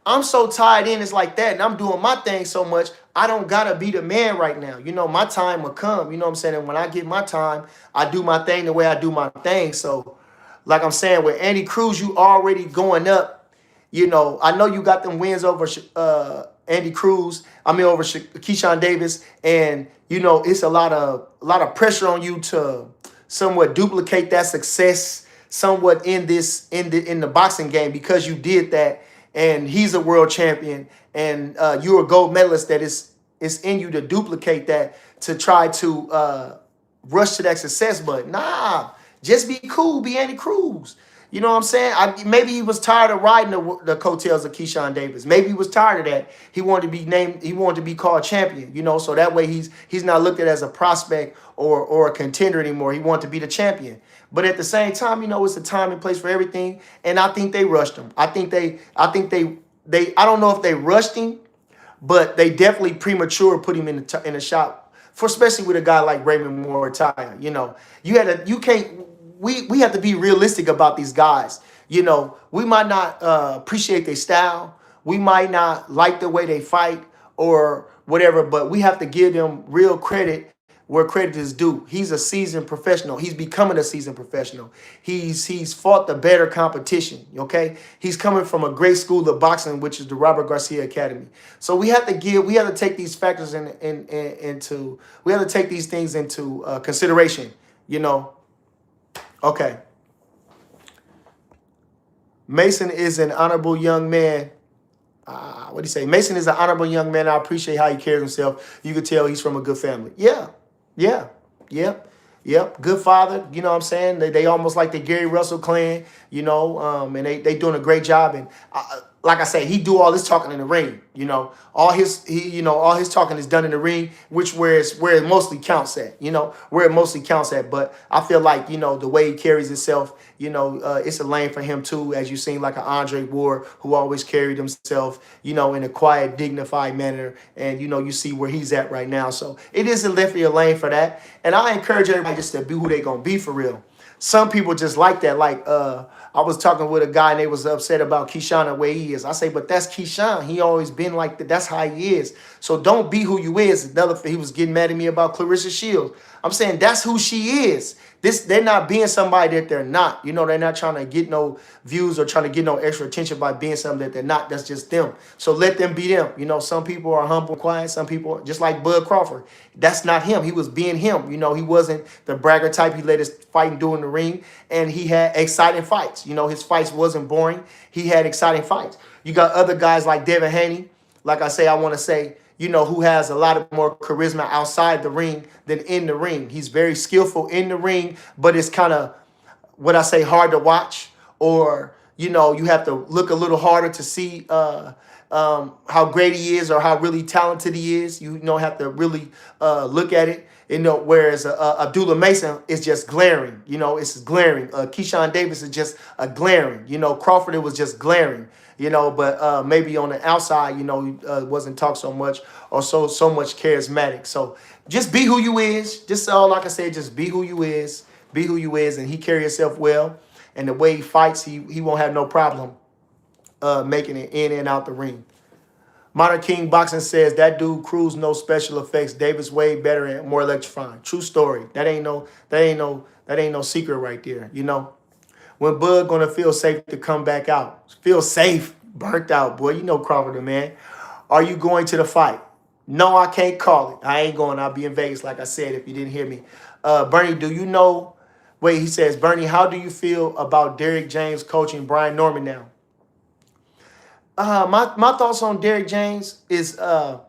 I'm so tied in. It's like that, and I'm doing my thing so much. I don't gotta be the man right now. My time will come. You know what I'm saying? And when I get my time, I do my thing the way I do my thing. So, like I'm saying, with Andy Cruz, you already going up. I know you got them wins over Andy Cruz. Over Keyshawn Davis, and it's a lot of pressure on you to somewhat duplicate that success somewhat in the boxing game because you did that, and he's a world champion, and you're a gold medalist. That it's in you to duplicate that to try to rush to that success, but nah, just be cool, be Andy Cruz. You know what I'm saying? Maybe he was tired of riding the coattails of Keyshawn Davis. Maybe he was tired of that. He wanted to be named. He wanted to be called champion. So that way he's not looked at as a prospect or a contender anymore. He wanted to be the champion. But at the same time, it's a time and place for everything. And I think they rushed him. I think they. I don't know if they rushed him, but they definitely premature put him in the shop for especially with a guy like Raymond Moritaya. You can't. We have to be realistic about these guys. We might not appreciate their style. We might not like the way they fight or whatever, but we have to give them real credit where credit is due. He's a seasoned professional. He's becoming a seasoned professional. He's fought the better competition, okay? He's coming from a great school of boxing, which is the Robert Garcia Academy. So we have to take these factors we have to take these things into consideration, Okay. Mason is an honorable young man. What do you say? Mason is an honorable young man. I appreciate how he carries himself. You could tell he's from a good family. Yep. Good father. You know what I'm saying? They almost like the Gary Russell clan, and they doing a great job. And like I say, he do all this talking in the ring. All his talking is done in the ring, where it mostly counts at. Where it mostly counts at. But I feel like the way he carries himself, it's a lane for him too. As you seen, like an Andre Ward who always carried himself, in a quiet, dignified manner, and you see where he's at right now. So it is definitely a lane for that. And I encourage everybody just to be who they gonna be for real. Some people just like that. Like I was talking with a guy and they was upset about Keyshawn the way he is. I say, but that's Keyshawn. He always been like that. That's how he is. So don't be who you is. He was getting mad at me about Clarissa Shields. I'm saying that's who she is. They're not being somebody that they're not. They're not trying to get no views or trying to get no extra attention by being something that they're not. That's just them. So let them be them. Some people are humble and quiet. Some people, just like Bud Crawford, that's not him. He was being him. He wasn't the bragger type. He let his fighting do in the ring, and he had exciting fights. His fights wasn't boring. He had exciting fights. You got other guys like Devin Haney. Like I say, I want to say, who has a lot of more charisma outside the ring than in the ring. He's very skillful in the ring, but it's kind of, what I say, hard to watch, or, you have to look a little harder to see how great he is or how really talented he is. You have to really look at it. Whereas Abdullah Mason is just glaring. It's glaring. Keyshawn Davis is just a glaring. Crawford, it was just glaring. But maybe on the outside, wasn't talked so much or so much charismatic. So just be who you is. Just all like I said, just be who you is. Be who you is, and he carry himself well. And the way he fights, he won't have no problem making it in and out the ring. Modern King Boxing says that dude Cruz, no special effects. Davis way better and more electrifying. True story. That ain't no secret right there. When Bud gonna feel safe to come back out? Feel safe, burnt out, boy. You know Crawford, the man. Are you going to the fight? No, I can't call it. I ain't going. I'll be in Vegas, like I said, if you didn't hear me. Bernie, do you know? Wait, he says, Bernie, how do you feel about Derrick James coaching Brian Norman now? My thoughts on Derrick James is I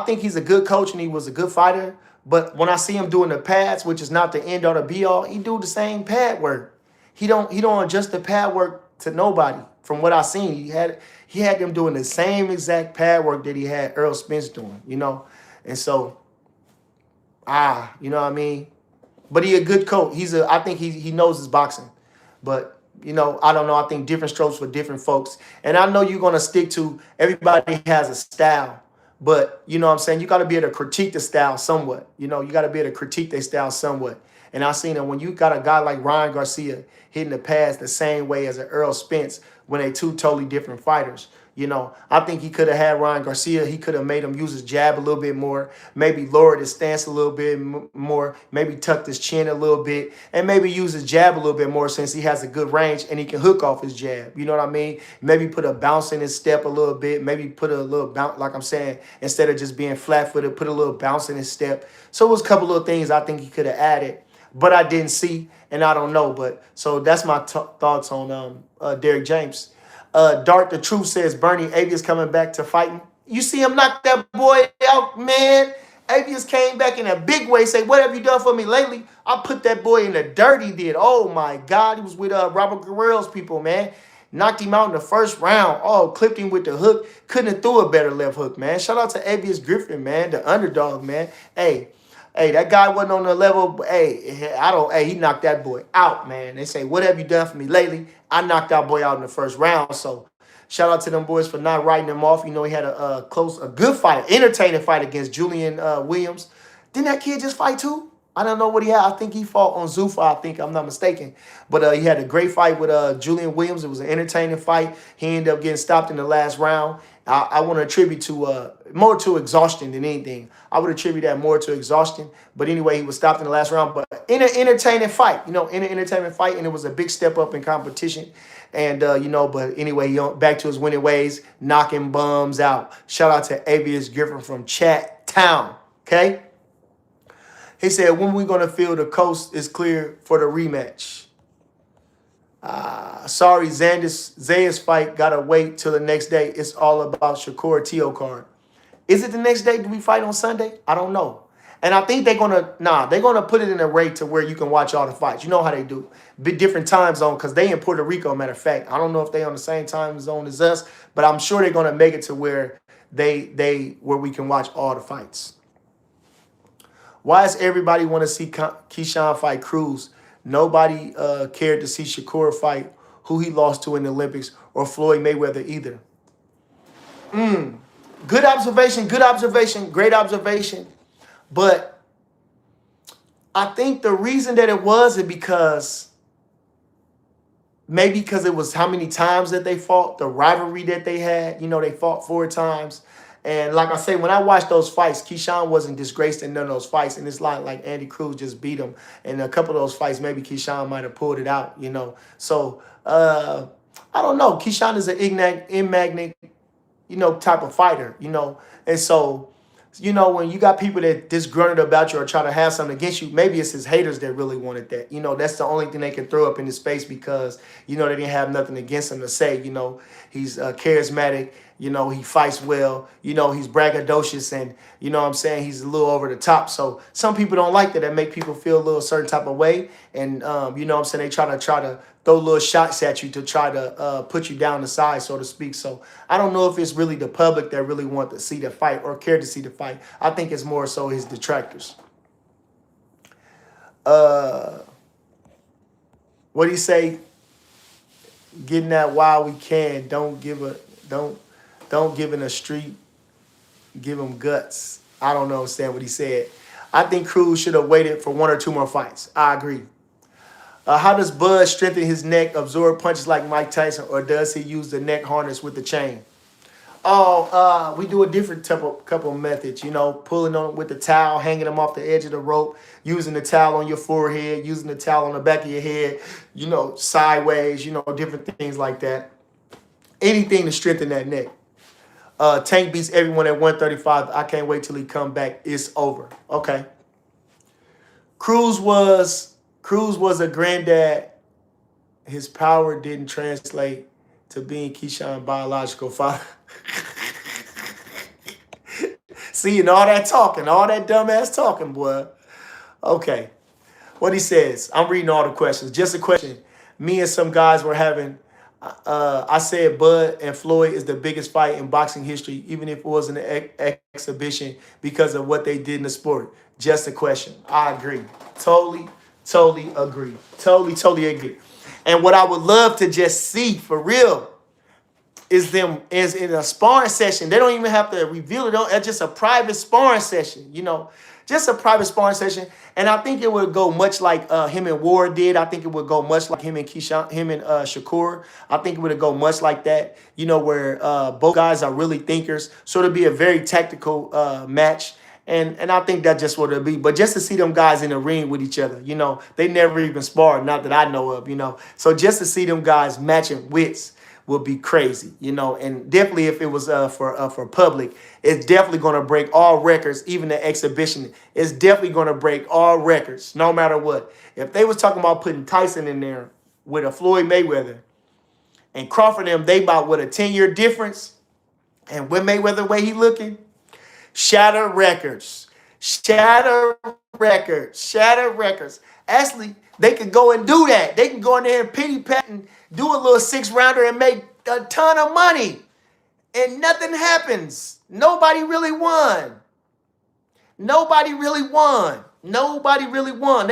think he's a good coach and he was a good fighter. But when I see him doing the pads, which is not the end or the be all, he do the same pad work. He don't adjust the pad work to nobody. From what I seen, he had them doing the same exact pad work that he had Earl Spence doing, And so, you know what I mean? But he a good coach. I think he knows his boxing. But I don't know. I think different strokes for different folks. And I know you're gonna stick to everybody has a style. But you know what I'm saying? You got to be able to critique the style somewhat. You got to be able to critique their style somewhat. And I seen that when you got a guy like Ryan Garcia hitting the pads the same way as an Earl Spence when they two totally different fighters. I think he could have had Ryan Garcia. He could have made him use his jab a little bit more, maybe lowered his stance a little bit more, maybe tucked his chin a little bit, and maybe use his jab a little bit more since he has a good range and he can hook off his jab. You know what I mean? Maybe put a bounce in his step a little bit, maybe put a little bounce, like I'm saying, instead of just being flat-footed, put a little bounce in his step. So it was a couple of things I think he could have added, but I didn't see, and I don't know. But so that's my thoughts on Derrick James. Dart the Truth says Bernie Avius coming back to fighting. You see him knock that boy out, man. Avius came back in a big way. Say, what have you done for me lately? I put that boy in the dirt. He did. Oh my God, he was with Robert Guerrero's people, man. Knocked him out in the first round. Oh, clipped him with the hook. Couldn't have threw a better left hook, man. Shout out to Avius Griffin, man, the underdog, man. Hey, that guy wasn't on the level. He knocked that boy out, man. They say, what have you done for me lately? I knocked that boy out in the first round. So shout out to them boys for not writing him off. He had a good fight, entertaining fight against Julian Williams. Didn't that kid just fight too? I don't know what he had. I think he fought on Zuffa, I think I'm not mistaken. But he had a great fight with Julian Williams. It was an entertaining fight. He ended up getting stopped in the last round. I want to attribute to more to exhaustion than anything. I would attribute that more to exhaustion. But anyway, he was stopped in the last round. But in an entertaining fight, and it was a big step up in competition. And, but anyway, back to his winning ways, knocking bums out. Shout out to Avius Griffin from Chat Town, okay? He said, when we going to feel the coast is clear for the rematch? Sorry, Zay's fight got to wait till the next day. It's all about Shakur Teo card. Is it the next day? Do we fight on Sunday? I don't know. And I think they're going to put it in a rate to where you can watch all the fights. You know how they do. Different time zone because they in Puerto Rico, matter of fact. I don't know if they on the same time zone as us, but I'm sure they're going to make it to where where we can watch all the fights. Why does everybody want to see Keyshawn fight Cruz? Nobody cared to see Shakur fight who he lost to in the Olympics or Floyd Mayweather either. Good observation, great observation. But I think the reason that it was because it was how many times that they fought, the rivalry that they had. They fought 4 times. And like I say, when I watched those fights, Keyshawn wasn't disgraced in none of those fights. And it's like Andy Cruz just beat him. And a couple of those fights, maybe Keyshawn might have pulled it out, So, I don't know. Keyshawn is an in-magnet, type of fighter, And so, when you got people that disgruntled about you or try to have something against you, maybe it's his haters that really wanted that. That's the only thing they can throw up in his face because, they didn't have nothing against him to say. He's charismatic. He fights well. He's braggadocious and, he's a little over the top. So some people don't like that. That make people feel a little certain type of way. And, they try to throw little shots at you to try to put you down the side, so to speak. So I don't know if it's really the public that really want to see the fight or care to see the fight. I think it's more so his detractors. What do you say? Getting that while we can. Don't give in a street, give him guts. I don't understand what he said. I think Cruz should have waited for 1 or 2 more fights. I agree. How does Bud strengthen his neck, absorb punches like Mike Tyson, or does he use the neck harness with the chain? Oh, we do a different couple of methods, you know, pulling on with the towel, hanging them off the edge of the rope, using the towel on your forehead, using the towel on the back of your head, you know, sideways, you know, different things like that. Anything to strengthen that neck. Tank beats everyone at 135. I can't wait till he come back. It's over. Okay. Cruz was a granddad. His power didn't translate to being Keyshawn's biological father. See, and all that talking, all that dumbass talking, boy. Okay. What he says, I'm reading all the questions. Just a question. Me and some guys were having, I said Bud and Floyd is the biggest fight in boxing history, even if it was an exhibition because of what they did in the sport. Just a question. I agree. Totally agree. Totally agree. And what I would love to just see for real is them is in a sparring session. They don't even have to reveal it. It's just a private sparring session, you know, just a private sparring session. And I think it would go much like him and Ward did. I think it would go much like him and Shakur. I think it would go much like that, you know, where both guys are really thinkers. So it'll be a very tactical match. And I think that's just what it'll be. But just to see them guys in the ring with each other, you know, they never even sparred, not that I know of, you know. So just to see them guys matching wits would be crazy, you know. And definitely if it was for public, it's definitely going to break all records, even the exhibition. It's definitely going to break all records, no matter what. If they was talking about putting Tyson in there with a Floyd Mayweather and Crawford them, they about, what, a 10-year difference? And with Mayweather the way he looking, shatter records. Actually, they could go and do that. They can go in there and pity pat and do a little 6-rounder and make a ton of money. And nothing happens. Nobody really won. They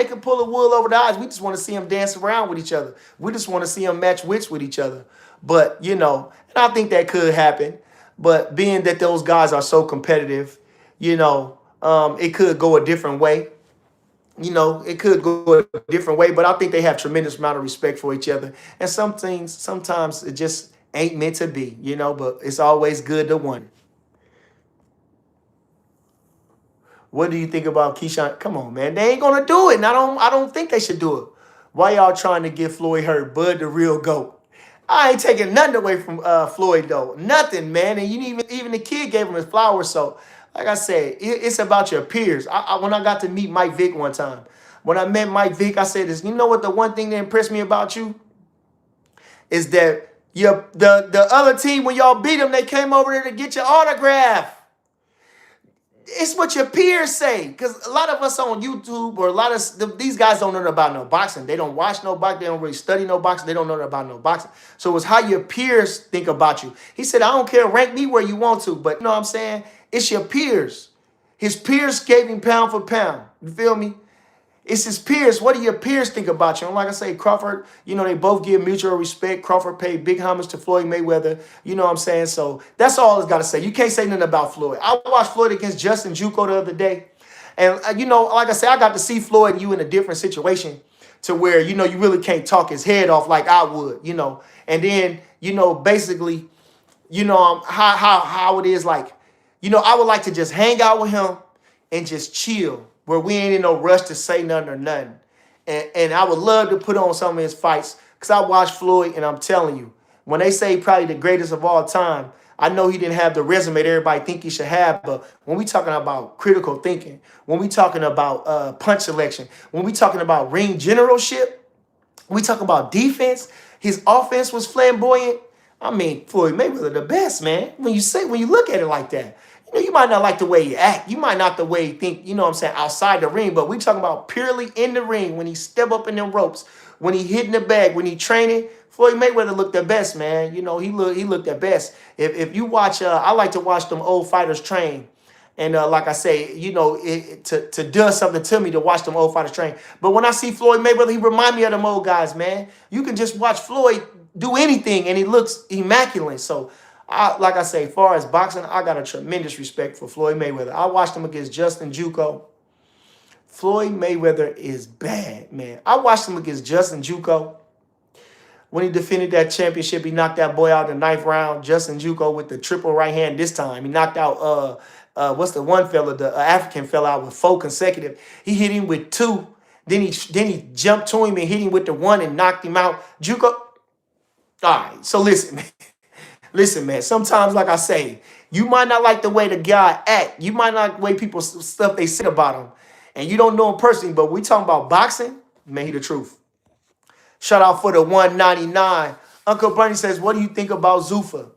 can pull the wool over the eyes. We just want to see them dance around with each other. We just want to see them match wits with each other. But, you know, and I think that could happen. But being that those guys are so competitive, you know, it could go a different way. You know, it could go a different way, but I think they have tremendous amount of respect for each other. And some things, sometimes it just ain't meant to be, you know, but it's always good to wonder. What do you think about Keyshawn? Come on, man. They ain't gonna do it. And I don't think they should do it. Why y'all trying to get Floyd hurt? Bud the real GOAT. I ain't taking nothing away from Floyd, though. Nothing, man. And even the kid gave him his flowers. So, like I said, it's about your peers. When I got to meet Mike Vick one time, when I met Mike Vick, I said this, you know what the one thing that impressed me about you is that the other team, when y'all beat them, they came over there to get your autograph. It's what your peers say, because a lot of us on YouTube or a lot of these guys don't know about no boxing. They don't watch no boxing. They don't really study no boxing. They don't know about no boxing. So it's how your peers think about you. He said, I don't care. Rank me where you want to. But you know what I'm saying? It's your peers. His peers gave him pound for pound. You feel me? It's his peers. What do your peers think about you? And like I say, Crawford, you know, they both give mutual respect. Crawford paid big homage to Floyd Mayweather. You know what I'm saying? So that's all it's got to say. You can't say nothing about Floyd. I watched Floyd against Justin Juco the other day. And, you know, like I say, I got to see Floyd and you in a different situation to where, you know, you really can't talk his head off like I would, you know. And then, you know, basically, you know, how it is like, you know, I would like to just hang out with him and just chill, where we ain't in no rush to say nothing or nothing. And I would love to put on some of his fights, because I watched Floyd, and I'm telling you, when they say probably the greatest of all time, I know he didn't have the resume that everybody think he should have, but when we talking about critical thinking, when we talking about punch selection, when we talking about ring generalship, when we talking about defense, his offense was flamboyant. I mean, Floyd Mayweather the best, man. When you look at it like that. You know, you might not like the way he act. You might not the way he think, you know what I'm saying, outside the ring. But we talking about purely in the ring, when he step up in them ropes, when he hitting the bag, when he training. Floyd Mayweather looked the best, man. You know, he looked the best. If you watch, I like to watch them old fighters train. And like I say, you know, to do something to me to watch them old fighters train. But when I see Floyd Mayweather, he remind me of them old guys, man. You can just watch Floyd do anything, and he looks immaculate. So, like I say, as far as boxing, I got a tremendous respect for Floyd Mayweather. I watched him against Justin Juco. Floyd Mayweather is bad, man. I watched him against Justin Juco. when he defended that championship, he knocked that boy out in the ninth round. Justin Juco with the triple right hand this time. He knocked out what's the one fella, the African fella out with 4 consecutive. He hit him with 2. Then he jumped to him and hit him with the 1 and knocked him out. Juco. All right. So listen, man. Listen, man. Sometimes, like I say, you might not like the way the guy act. You might not like the way people stuff they say about him, and you don't know him personally. But we talking about boxing, man. He the truth. Shout out for the 199. Uncle Bernie says, what do you think about Zuffa?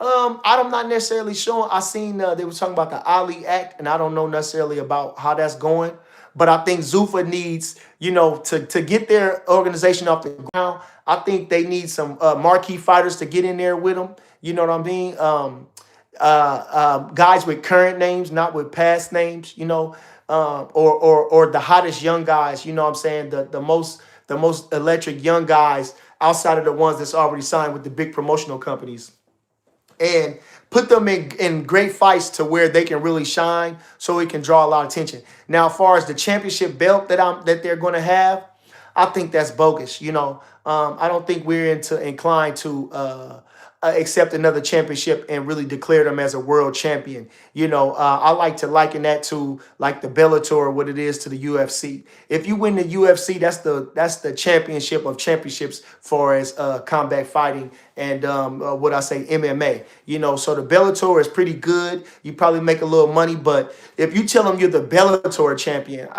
I'm not necessarily sure. I seen they were talking about the Ali Act, and I don't know necessarily about how that's going. But I think Zuffa needs, to get their organization off the ground. I think they need some marquee fighters to get in there with them. You know what I mean? Guys with current names, not with past names. Or the hottest young guys. You know what I'm saying? The most electric young guys outside of the ones that's already signed with the big promotional companies, and put them in great fights to where they can really shine so it can draw a lot of attention. Now, as far as the championship belt that they're going to have, I think that's bogus. I don't think we're inclined to accept another championship and really declare them as a world champion. I like to liken that to like the Bellator, what it is to the UFC. If you win the UFC, that's the championship of championships for as combat fighting and what I say MMA. So the Bellator is pretty good. You probably make a little money, but if you tell them you're the Bellator champion,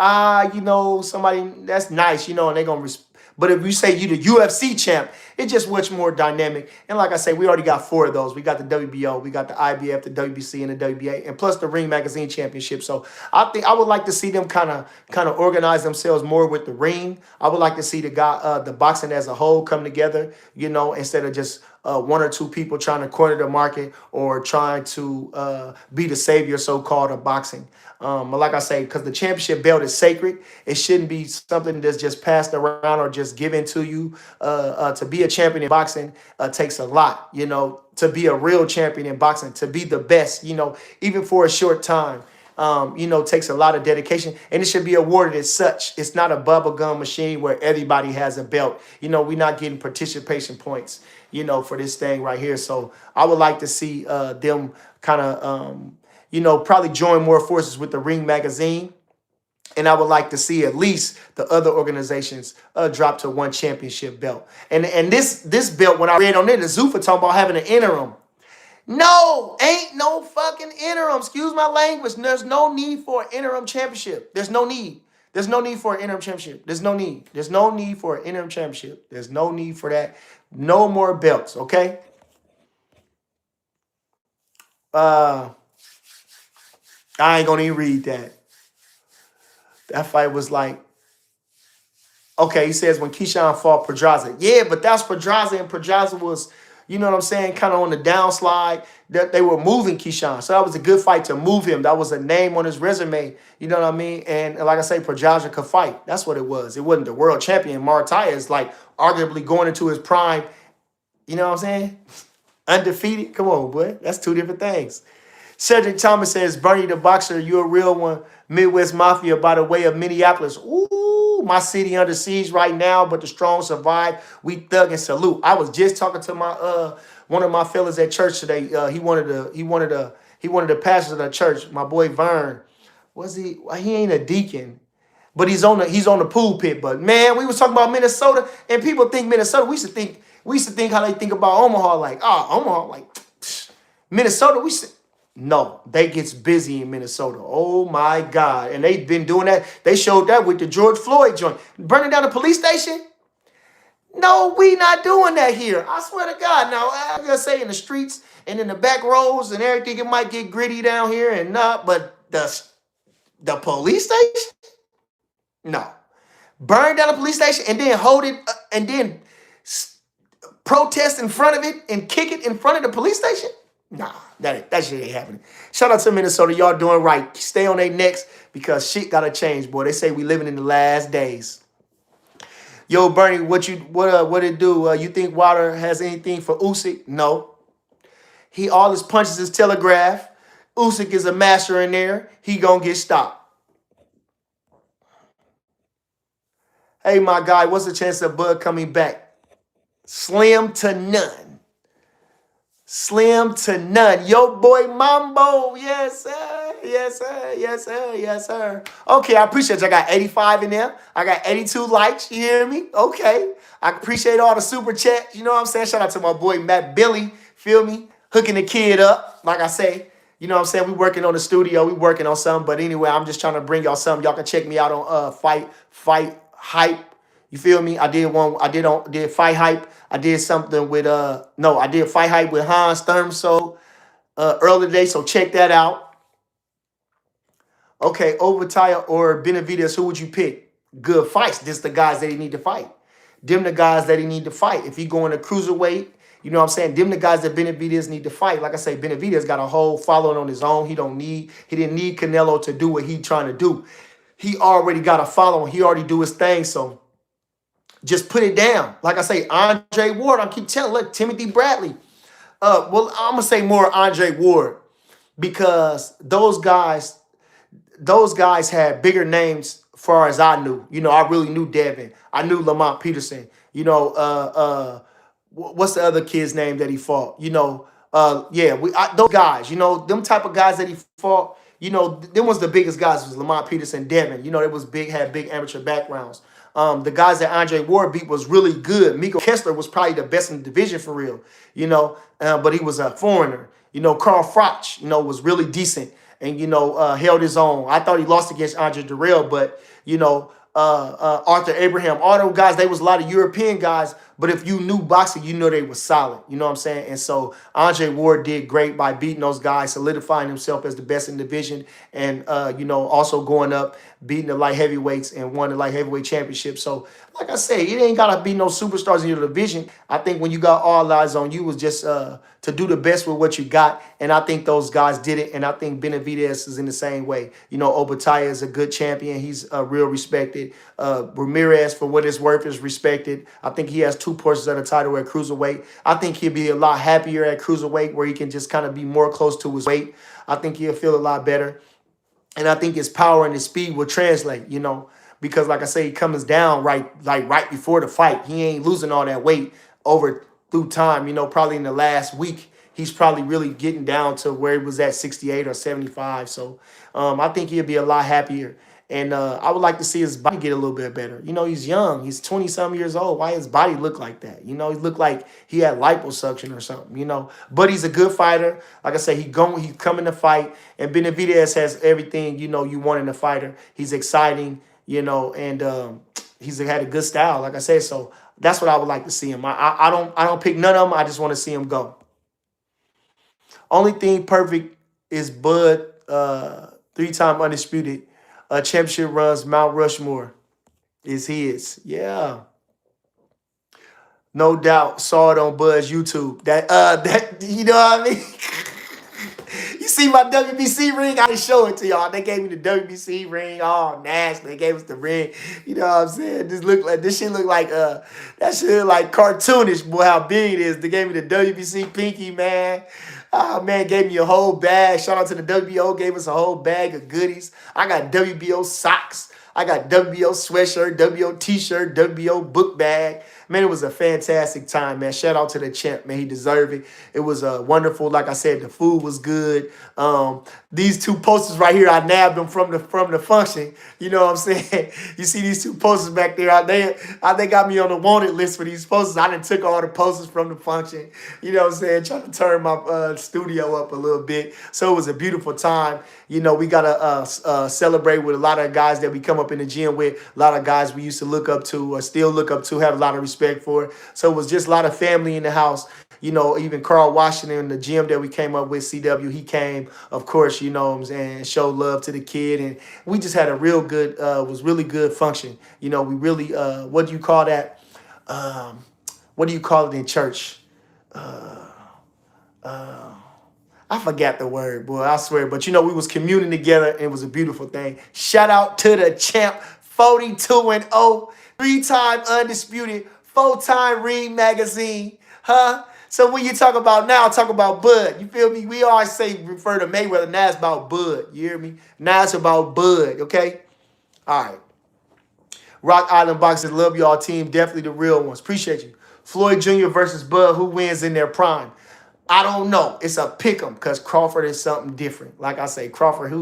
somebody that's nice, and they're gonna respect. But if you say you the UFC champ, it's just much more dynamic. And like I say, we already got 4 of those. We got the WBO, we got the IBF, the WBC, and the WBA, and plus the Ring Magazine Championship. So I think I would like to see them kind of organize themselves more with the ring. I would like to see the boxing as a whole come together, instead of just 1 or 2 people trying to corner the market or trying to be the savior, so-called, of boxing. But like I say, because the championship belt is sacred, it shouldn't be something that's just passed around or just given to you. To be a champion in boxing takes a lot, to be a real champion in boxing, to be the best, even for a short time, takes a lot of dedication, and it should be awarded as such. It's not a bubblegum machine where everybody has a belt. We're not getting participation points, for this thing right here. So I would like to see them kind of, probably join more forces with the Ring Magazine. And I would like to see at least the other organizations drop to 1 championship belt. And this belt, when I read on it, the Zuffa talking about having an interim. No, ain't no fucking interim. Excuse my language. There's no need for an interim championship. There's no need. There's no need for an interim championship. There's no need. There's no need for an interim championship. There's no need for that. No more belts, okay? I ain't gonna even read that. That fight was like, okay, he says when Keyshawn fought Pedraza. Yeah, but that's Pedraza, and Pedraza was, kind of on the downslide. That they were moving Keyshawn. So that was a good fight to move him. That was a name on his resume. You know what I mean? And like I say, Pedraza could fight. That's what it was. It wasn't the world champion. Martaya is like arguably going into his prime. You know what I'm saying? Undefeated. Come on, boy. That's 2 different things. Cedric Thomas says, Bernie the Boxer, you a real one. Midwest Mafia by the way of Minneapolis. Ooh, my city under siege right now, but the strong survive. We thug and salute. I was just talking to my one of my fellas at church today. He wanted the pastor of the church, my boy Vern. Was he? He ain't a deacon, but he's on the pulpit. But man, we was talking about Minnesota, and people think Minnesota. We used to think how they think about Omaha, like, Omaha, like Minnesota. No, they gets busy in Minnesota. Oh my God. And they've been doing that. They showed that with the George Floyd joint. Burning down the police station? No, we not doing that here. I swear to God. Now, I'm going to say in the streets and in the back roads and everything, it might get gritty down here and not, but the police station? No. Burn down the police station and then hold it and then protest in front of it and kick it in front of the police station? Nah, that shit ain't happening. Shout out to Minnesota. Y'all doing right. Stay on their necks because shit gotta change, boy. They say we living in the last days. Yo, Bernie, what it do? You think Wilder has anything for Usyk? No. All his punches is telegraph. Usyk is a master in there. He gonna get stopped. Hey, my guy, what's the chance of Bud coming back? Slim to none. Slim to none. Yo, boy, Mambo. Yes, sir. Yes, sir. Yes, sir. Yes, sir. Okay, I appreciate you. I got 85 in there. I got 82 likes. You hear me? Okay. I appreciate all the super chats. You know what I'm saying? Shout out to my boy, Matt Billy. Feel me? Hooking the kid up. Like I say, you know what I'm saying? We working on the studio. We working on something. But anyway, I'm just trying to bring y'all something. Y'all can check me out on Fight Hype. You feel me? I did Fight Hype. I did something with I did Fight Hype with Hans Thermso earlier today, so check that out. Okay, Overtire or Benavidez, who would you pick? Good fights. This the guys that he need to fight. Them the guys that he need to fight. If he going to cruiserweight, you know what I'm saying? Them the guys that Benavidez need to fight. Like I say, Benavidez got a whole following on his own. He didn't need Canelo to do what he trying to do. He already got a following. He already do his thing, so just put it down. Like I say, Andre Ward, I keep telling, look, Timothy Bradley. Well, I'm going to say more Andre Ward because those guys had bigger names far as I knew. You know, I really knew Devin. I knew Lamont Peterson. You know, what's the other kid's name that he fought? You know, those guys, you know, them type of guys that he fought, you know, them was the biggest guys was Lamont Peterson, Devin. You know, they was big, had big amateur backgrounds. The guys that Andre Ward beat was really good. Miko Kessler was probably the best in the division for real, you know, but he was a foreigner. You know, Carl Froch, you know, was really decent and, you know, held his own. I thought he lost against Andre Durrell, but, you know, Arthur Abraham, all those guys, they was a lot of European guys, but if you knew boxing, you know they was solid. You know what I'm saying? And so Andre Ward did great by beating those guys, solidifying himself as the best in the division, and you know, also going up, beating the light heavyweights and won the light heavyweight championship. So, like I say, it ain't gotta be no superstars in your division. I think when you got all eyes on you was just to do the best with what you got, and I think those guys did it. And I think Benavidez is in the same way. You know, Obitaya is a good champion. He's real respected. Ramirez, for what it's worth, is respected. I think he has 2 portions of the title at cruiserweight. I think he'll be a lot happier at cruiserweight where he can just kind of be more close to his weight. I think he'll feel a lot better. And I think his power and his speed will translate, you know, because like I say, he comes down right before the fight. He ain't losing all that weight over through time, you know, probably in the last week. He's probably really getting down to where he was at 68 or 75. So I think he'll be a lot happier. And I would like to see his body get a little bit better. You know, he's young. He's 20-some years old. Why his body look like that? You know, he looked like he had liposuction or something, you know. But he's a good fighter. Like I say, he's coming to fight. And Benavidez has everything, you know, you want in a fighter. He's exciting, you know, and he's had a good style, like I said. So that's what I would like to see him. I don't pick none of them. I just want to see him go. Only thing perfect is Bud, 3-time undisputed. Championship runs, Mount Rushmore is his. Yeah. No doubt. Saw it on Bud's YouTube. That you know what I mean? You see my WBC ring? I didn't show it to y'all. They gave me the WBC ring. Oh, nasty. They gave us the ring. You know what I'm saying? This shit look like that shit look like cartoonish, boy, how big it is. They gave me the WBC pinky, man. Oh, man, gave me a whole bag. Shout out to the WBO, gave us a whole bag of goodies. I got WBO socks. I got WBO sweatshirt, WBO t-shirt, WBO book bag. Man, it was a fantastic time, man. Shout out to the champ, man. He deserved it. It was wonderful. Like I said, the food was good. These 2 posters right here, I nabbed them from the function. You know what I'm saying? You see these 2 posters back there. They got me on the wanted list for these posters. I done took all the posters from the function. You know what I'm saying? Trying to turn my studio up a little bit. So it was a beautiful time. You know, we got to celebrate with a lot of guys that we come up in the gym with, a lot of guys we used to look up to or still look up to, have a lot of respect for. So it was just a lot of family in the house. You know, even Carl Washington, the gym that we came up with, CW, he came, of course, you know what I'm saying, showed love to the kid. And we just had a real good, was really good function. You know, we really, what do you call that? What do you call it in church? I forgot the word, boy, I swear. But, you know, we was communing together, and it was a beautiful thing. Shout out to the champ, 42-0, 3-time undisputed, 4-time Ring Magazine, huh? So when you talk about now, talk about Bud. You feel me? We always say, refer to Mayweather, now it's about Bud. You hear me? Now it's about Bud, okay? All right. Rock Island Boxers, love y'all team. Definitely the real ones. Appreciate you. Floyd Jr. versus Bud, who wins in their prime? I don't know. It's a pick 'em because Crawford is something different. Like I say, Crawford,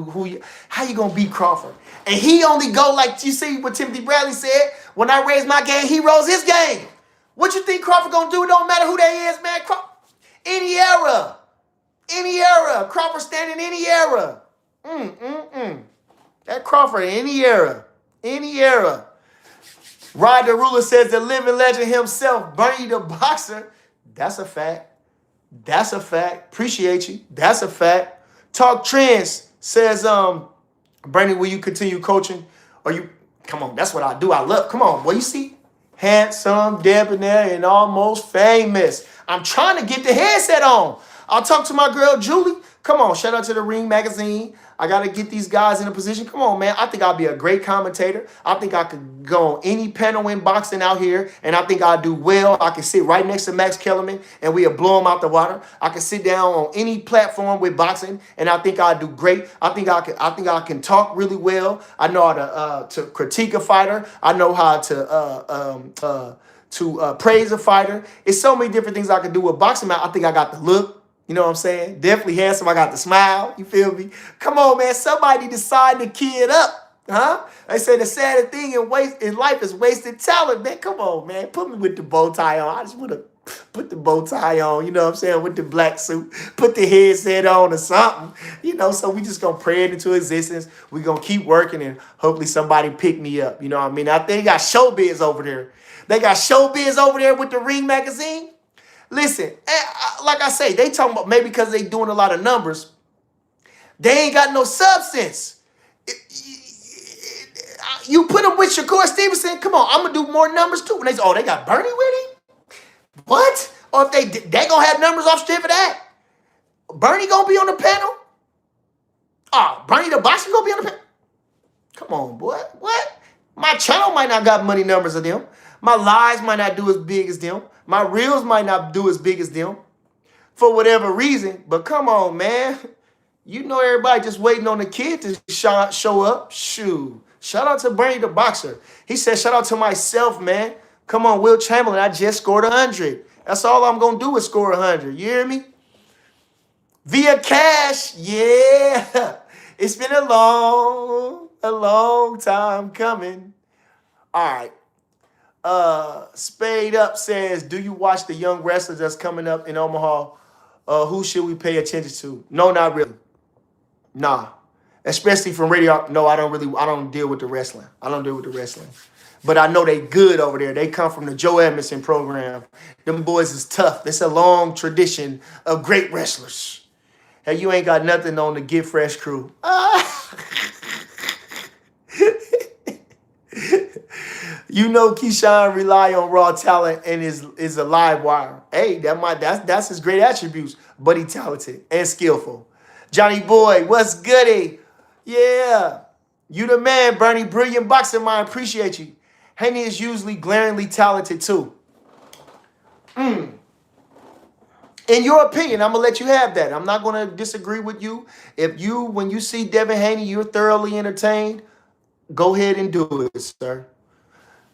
how you gonna beat Crawford? And he only go like you see what Timothy Bradley said. When I raise my game, he rolls his game. What you think Crawford gonna do? It don't matter who they is, man. Any era. Crawford stand in any era. That Crawford in any era. Rod the Ruler says the living legend himself, Bernie the Boxer. That's a fact. Appreciate you. That's a fact. Talk Trends says, Bernie, will you continue coaching? Or you, come on, that's what I do. I love, come on, boy, you see? Handsome, debonair, and almost famous. I'm trying to get the headset on. I'll talk to my girl, Julie. Come on, shout out to the Ring Magazine. I got to get these guys in a position. Come on, man. I think I'll be a great commentator. I think I could go on any panel in boxing out here, and I think I'll do well. I can sit right next to Max Kellerman, and we'll blow him out the water. I can sit down on any platform with boxing, and I think I'll do great. I think I can talk really well. I know how to critique a fighter. I know how to praise a fighter. It's so many different things I can do with boxing. Man, I think I got the look. You know what I'm saying? Definitely handsome. I got the smile. You feel me? Come on, man. Somebody decide the kid up. Huh? They say the saddest thing in life is wasted talent, man. Come on, man. Put me with the bow tie on. I just want to put the bow tie on, you know what I'm saying, with the black suit. Put the headset on or something. You know, so we just going to pray it into existence. We're going to keep working and hopefully somebody pick me up. You know what I mean? I think they got showbiz over there. They got showbiz over there with the Ring Magazine. Listen, like I say, they talking about maybe because they doing a lot of numbers. They ain't got no substance. You put them with Shakur Stevenson, come on, I'm going to do more numbers too. And they say, oh, they got Bernie with him? What? Or if they going to have numbers off strip of that? Bernie going to be on the panel? Oh, Bernie the Boxer going to be on the panel? Come on, boy. What? My channel might not got money numbers of them. My lives might not do as big as them. My reels might not do as big as them for whatever reason. But come on, man. You know everybody just waiting on the kid to show up. Shoot. Shout out to Bernie the Boxer. He said, shout out to myself, man. Come on, Will Chamberlain. I just scored 100. That's all I'm going to do is score 100. You hear me? Via cash. Yeah. It's been a long time coming. All right. Spade Up says, do you watch the young wrestlers that's coming up in Omaha? Who should we pay attention to? No, not really. Nah. Especially from radio. No, I don't deal with the wrestling. But I know they good over there. They come from the Joe Edmondson program. Them boys is tough. It's a long tradition of great wrestlers. Hey, you ain't got nothing on the Get Fresh crew. You know Keyshawn rely on raw talent and is a live wire. Hey, that's his great attributes, but he talented and skillful. Johnny Boy, what's goody? Yeah. You the man, Bernie. Brilliant boxing mind. Appreciate you. Haney is usually glaringly talented too. In your opinion, I'm going to let you have that. I'm not going to disagree with you. When you see Devin Haney, you're thoroughly entertained, go ahead and do it, sir.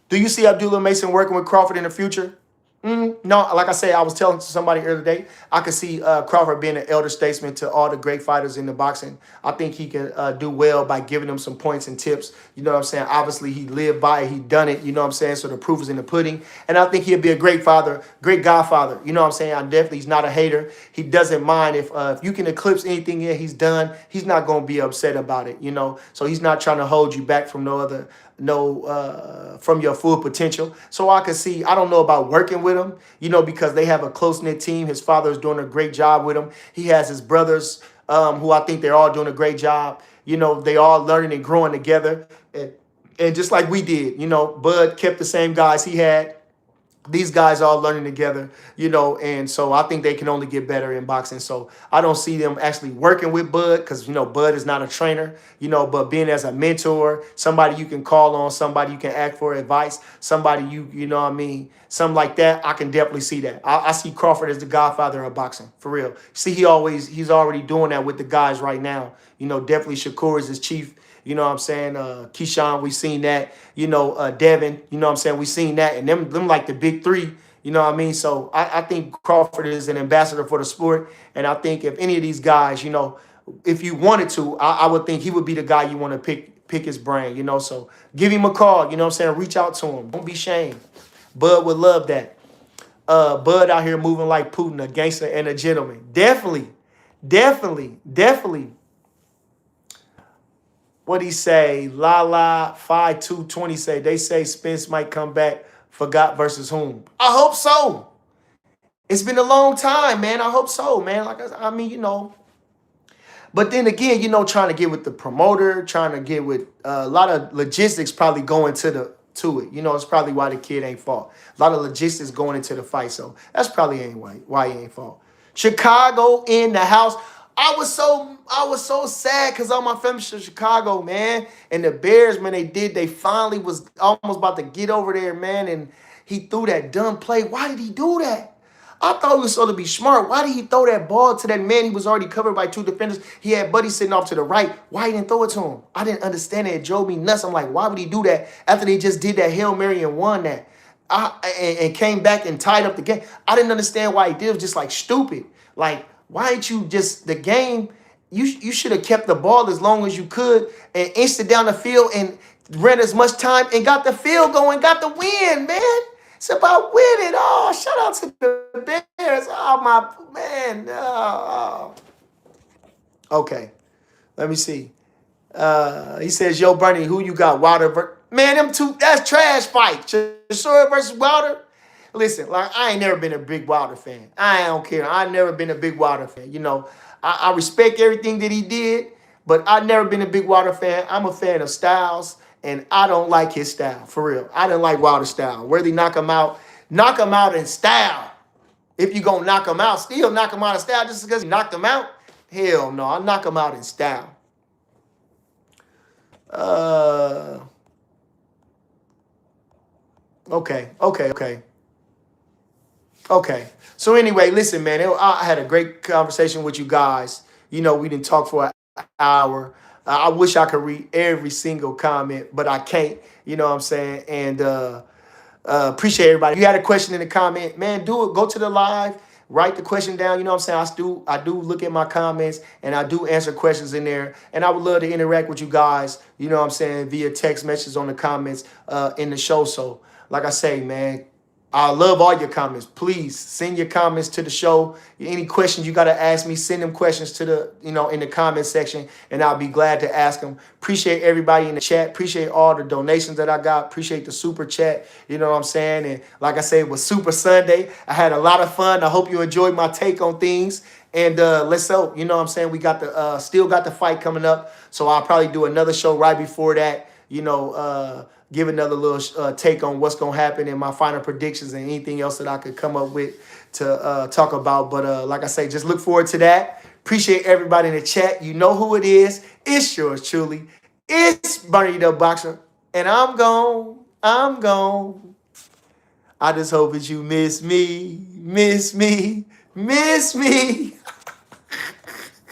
Do you see Abdullah Mason working with Crawford in the future? No, like I said, I was telling somebody earlier today, I could see Crawford being an elder statesman to all the great fighters in the boxing. I think he can do well by giving them some points and tips. You know what I'm saying? Obviously, he lived by it. He done it. You know what I'm saying? So the proof is in the pudding. And I think he'll be a great father, great godfather. You know what I'm saying? He's not a hater. He doesn't mind if you can eclipse anything he's done. He's not going to be upset about it, you know? So he's not trying to hold you back from from your full potential. So I can see, I don't know about working with him, you know, because they have a close-knit team. His father is doing a great job with him. He has his brothers who I think they're all doing a great job. You know, they all learning and growing together. And just like we did, you know, Bud kept the same guys he had. These guys all learning together, you know, and so I think they can only get better in boxing. So I don't see them actually working with Bud because, you know, Bud is not a trainer, you know, but being as a mentor, somebody you can call on, somebody you can ask for advice, somebody you know what I mean, something like that, I can definitely see that. I see Crawford as the godfather of boxing, for real. See, he's already doing that with the guys right now. You know, definitely Shakur is his chief. You know what I'm saying? Keyshawn, we seen that. You know, Devin, you know what I'm saying? We seen that. And them like the big three, You know what I mean? So I think Crawford is an ambassador for the sport. And I think if any of these guys, if you wanted to, I would think he would be the guy you want to pick his brain, So give him a call, you know what I'm saying? Reach out to him. Don't be ashamed. Bud would love that. Bud out here moving like Putin, a gangster and a gentleman. Definitely. What he say? Lala 5220 say they say Spence might come back. Forgot versus whom? I hope so. It's been a long time, man. I hope so, man. But then again, trying to get with the promoter, trying to get with a lot of logistics probably going to it. It's probably why the kid ain't fought. A lot of logistics going into the fight, so that's probably why he ain't fought. Chicago in the house. I was so sad because all my family from Chicago, man. And the Bears, man, they finally was almost about to get over there, man. And he threw that dumb play. Why did he do that? I thought he was supposed to be smart. Why did he throw that ball to that man? He was already covered by two defenders. He had Buddy sitting off to the right. Why he didn't throw it to him? I didn't understand it. It drove me nuts. I'm like, why would he do that after they just did that Hail Mary and won that? And came back and tied up the game. I didn't understand why he did. It was just like stupid. Like, why didn't you just, the game, you should have kept the ball as long as you could and inched it down the field and ran as much time and got the field going, got the win, man. It's about winning. Oh, shout out to the Bears. Oh, my man. Oh. Okay. Let me see. He says, yo, Bernie, who you got? Wilder. Man, them two, that's trash fight. Chisora versus Wilder. Listen, I ain't never been a big Wilder fan. I don't care. I never been a big Wilder fan. I respect everything that he did, but I've never been a big Wilder fan. I'm a fan of Styles. And I don't like his style, for real. I didn't like Wilder's style. Whether he knock him out in style. If you gonna knock him out, still knock him out in style just because you knocked him out? Hell no, I knock him out in style. Okay. So anyway, listen, man. I had a great conversation with you guys. We didn't talk for an hour. I wish I could read every single comment, but I can't. You know what I'm saying? And appreciate everybody. If you had a question in the comment, man, do it. Go to the live. Write the question down. You know what I'm saying? I do look at my comments, and I do answer questions in there. And I would love to interact with you guys, you know what I'm saying, via text messages on the comments in the show. So, like I say, man, I love all your comments. Please send your comments to the show. Any questions you got to ask me, send them questions to the, in the comment section, and I'll be glad to ask them. Appreciate everybody in the chat. Appreciate all the donations that I got. Appreciate the super chat. You know what I'm saying? And like I said, it was Super Sunday. I had a lot of fun. I hope you enjoyed my take on things. And let's hope, you know what I'm saying? We got still got the fight coming up. So I'll probably do another show right before that, give another little take on what's going to happen and my final predictions and anything else that I could come up with to talk about. But like I say, just look forward to that. Appreciate everybody in the chat. You know who it is. It's yours truly. It's Bernie the Boxer. And I'm gone. I just hope that you miss me.